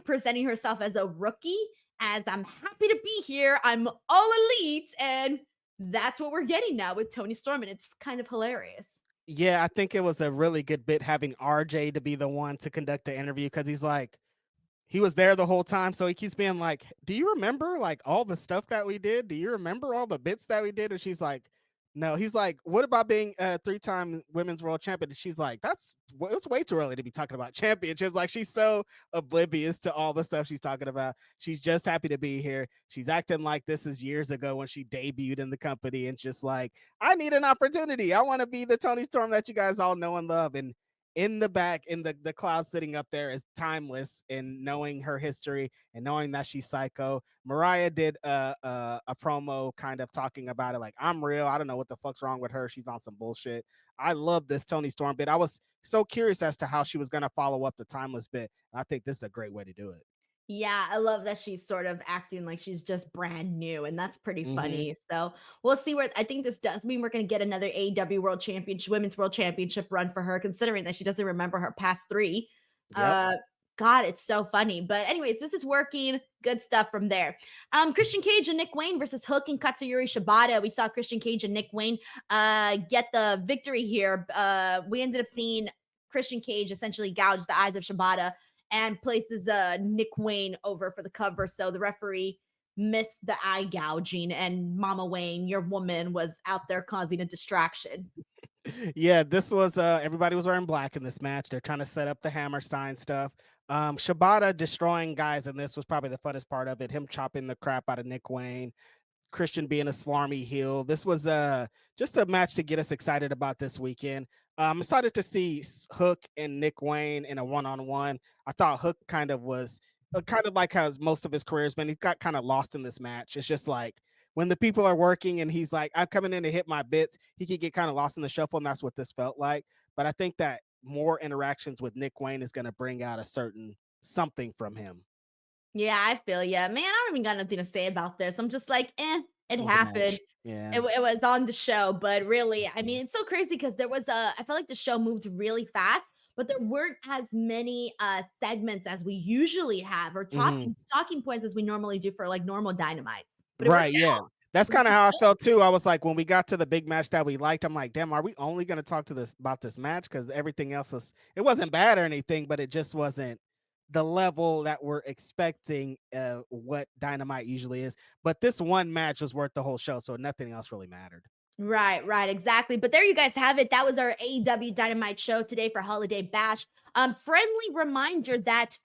presenting herself as a rookie as I'm happy to be here. I'm all elite. And that's what we're getting now with Toni Storm. And it's kind of hilarious. Yeah, I think it was a really good bit having RJ to be the one to conduct the interview because he's like, he was there the whole time, so he keeps being like, "Do you remember like all the stuff that we did? Do you remember all the bits that we did?" And she's like, "No." He's like, "What about being a 3-time women's world champion?" And she's like, It's way too early to be talking about championships." Like she's so oblivious to all the stuff she's talking about. She's just happy to be here. She's acting like this is years ago when she debuted in the company, and just like, "I need an opportunity. I want to be the Toni Storm that you guys all know and love." And in the back, in the cloud sitting up there is timeless in knowing her history and knowing that she's psycho. Mariah did a promo kind of talking about it like, "I'm real. I don't know what the fuck's wrong with her. She's on some bullshit." I love this Toni Storm bit. I was so curious as to how she was going to follow up the timeless bit. I think this is a great way to do it. Yeah, I love that she's sort of acting like she's just brand new, and that's pretty Mm-hmm. funny. So we'll see where I think this does mean we're going to get another AEW World Championship, Women's World Championship run for her, considering that she doesn't remember her past three. Yep. Uh, God, it's so funny. But anyways, this is working. Good stuff from there. Christian Cage and Nick Wayne versus Hook and Katsuyori Shibata. We saw Christian Cage and Nick Wayne get the victory here. We ended up seeing Christian Cage essentially gouge the eyes of Shibata and places Nick Wayne over for the cover. So the referee missed the eye gouging, and Mama Wayne, your woman, was out there causing a distraction. Yeah, this was everybody was wearing black in this match. They're trying to set up the Hammerstein stuff. Shibata destroying guys, and this was probably the funnest part of it. Him chopping the crap out of Nick Wayne. Christian being a slarmy heel. This was just a match to get us excited about this weekend. I'm excited to see Hook and Nick Wayne in a one-on-one. I thought Hook kind of was kind of like how most of his career has been. He got kind of lost in this match. It's just like when the people are working and he's like, "I'm coming in to hit my bits," he could get kind of lost in the shuffle, and that's what this felt like. But I think that more interactions with Nick Wayne is going to bring out a certain something from him. Yeah, I feel ya. Man, I don't even got nothing to say about this. I'm just like, it It was a happened. match. Yeah. It was on the show, but really, I mean, it's so crazy because I felt like the show moved really fast, but there weren't as many segments as we usually have or Mhm. talking points as we normally do for like normal dynamites. But it worked Right, yeah. That's out. It kinda was how I good. felt too. I was like, when we got to the big match that we liked, I'm like, "Damn, are we only gonna talk to this about this match?" Because everything else was, it wasn't bad or anything, but it just wasn't the level that we're expecting, what Dynamite usually is. But this one match was worth the whole show, so nothing else really mattered. Right, exactly. But there you guys have it. That was our AEW Dynamite show today for Holiday Bash. Friendly reminder that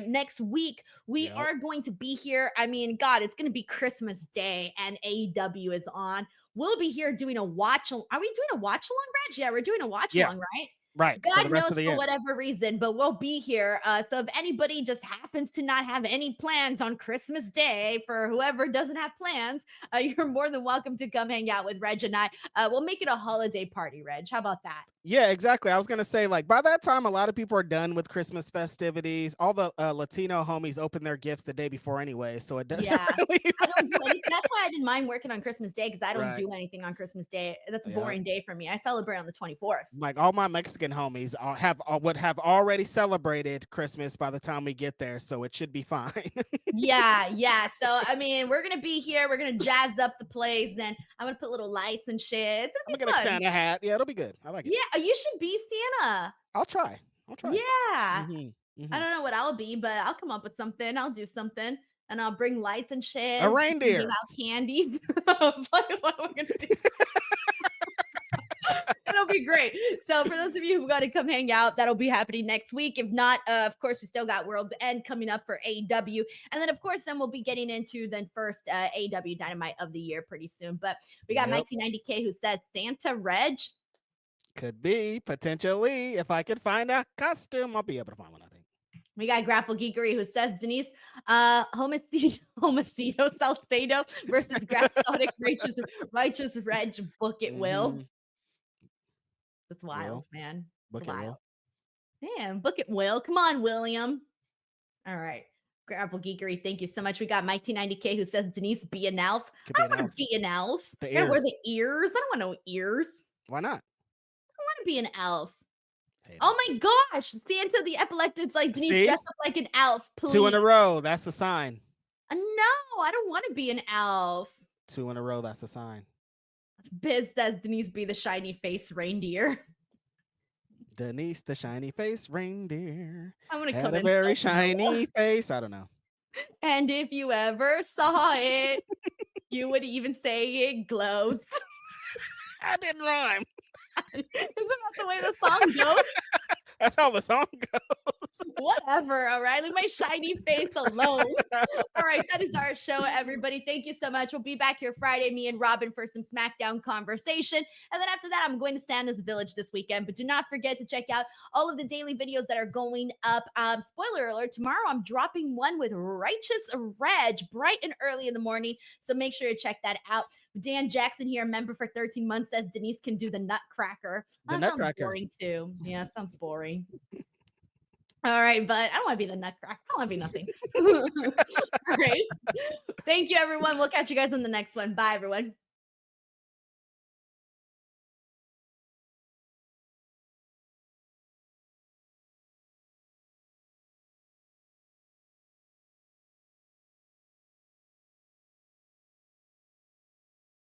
next week we Yep. are going to be here. I mean, God, it's going to be Christmas Day and AEW is on. We'll be here doing a watch. Are we doing a watch along, Reg? Yeah, we're doing a watch Yeah, along, right? right, for the God rest knows of the for year. whatever reason, but we'll be here. So if anybody just happens to not have any plans on Christmas Day, for whoever doesn't have plans, you're more than welcome to come hang out with Reg and I. We'll make it a holiday party, Reg. How about that? Yeah, exactly. I was gonna say, like, by that time, a lot of people are done with Christmas festivities. All the Latino homies open their gifts the day before anyway, so it doesn't Yeah. really I don't do matter. anything. That's why I didn't mind working on Christmas Day because I don't Right. do anything on Christmas Day. That's a Yeah. boring day for me. I celebrate on the 24th. Like all my Mexican homies would have already celebrated Christmas by the time we get there, so it should be fine. Yeah. So I mean, we're gonna be here. We're gonna jazz up the place, and I'm gonna put little lights and shit. It's I'm gonna gonna be get a fun. Santa hat. Yeah, it'll be good. I like it. Yeah, you should be Santa. I'll try. I'll try. Yeah. Hmm. I Hmm. don't know what I'll be, but I'll come up with something. I'll do something, and I'll bring lights and A shit. Give reindeer. out candies. I was like, what am I gonna do? It'll be great. So for those of you who got to come hang out, that'll be happening next week. If not, of course, we still got World's End coming up for AEW, and then of course, then we'll be getting into then first AEW Dynamite of the year pretty soon. But we got Yep. 1990K who says Santa Reg. Could be potentially if I could find a costume, I'll be able to find one. I think. We got Grapple Geekery who says Denise, Homicido Salcedo versus Grapsonic Righteous Reg, book it, Will. Hmm. That's wild, Will man. It's book it. wild. Will Man, book it, Will. Come on, William. All right. Grapple Geekery, thank you so much. We got Mike T90K who says Denise be an elf. could I be don't an want elf. to be an elf. The I gotta wear ears. the ears. I don't want no ears. Why not? I want to be an elf. Oh my gosh. Santa the epileptic's like, Denise, See? dress up like an elf, please. 2 in a row. That's a sign. No, I don't want to be an elf. 2 in a row. That's a sign. Biz says, Denise, be the shiny face reindeer. Denise, the shiny face reindeer. I'm going to Had come a in very so vanilla. shiny face. I don't know. And if you ever saw it, you would even say it glows. I didn't rhyme. Isn't that the way the song goes? That's how the song goes. Whatever, all right? Leave my shiny face alone. All right, that is our show, everybody. Thank you so much. We'll be back here Friday, me and Robin, for some SmackDown conversation. And then after that, I'm going to Santa's Village this weekend. But do not forget to check out all of the daily videos that are going up. Spoiler alert, tomorrow I'm dropping one with Righteous Reg bright and early in the morning. So make sure to check that out. Dan Jackson here, member for 13 months, says Denise can do the Nutcracker. The That Nutcracker. sounds boring too. Yeah, it sounds boring. All right, but I don't want to be the Nutcracker. I don't want to be nothing. All right. Thank you, everyone. We'll catch you guys on the next one. Bye, everyone.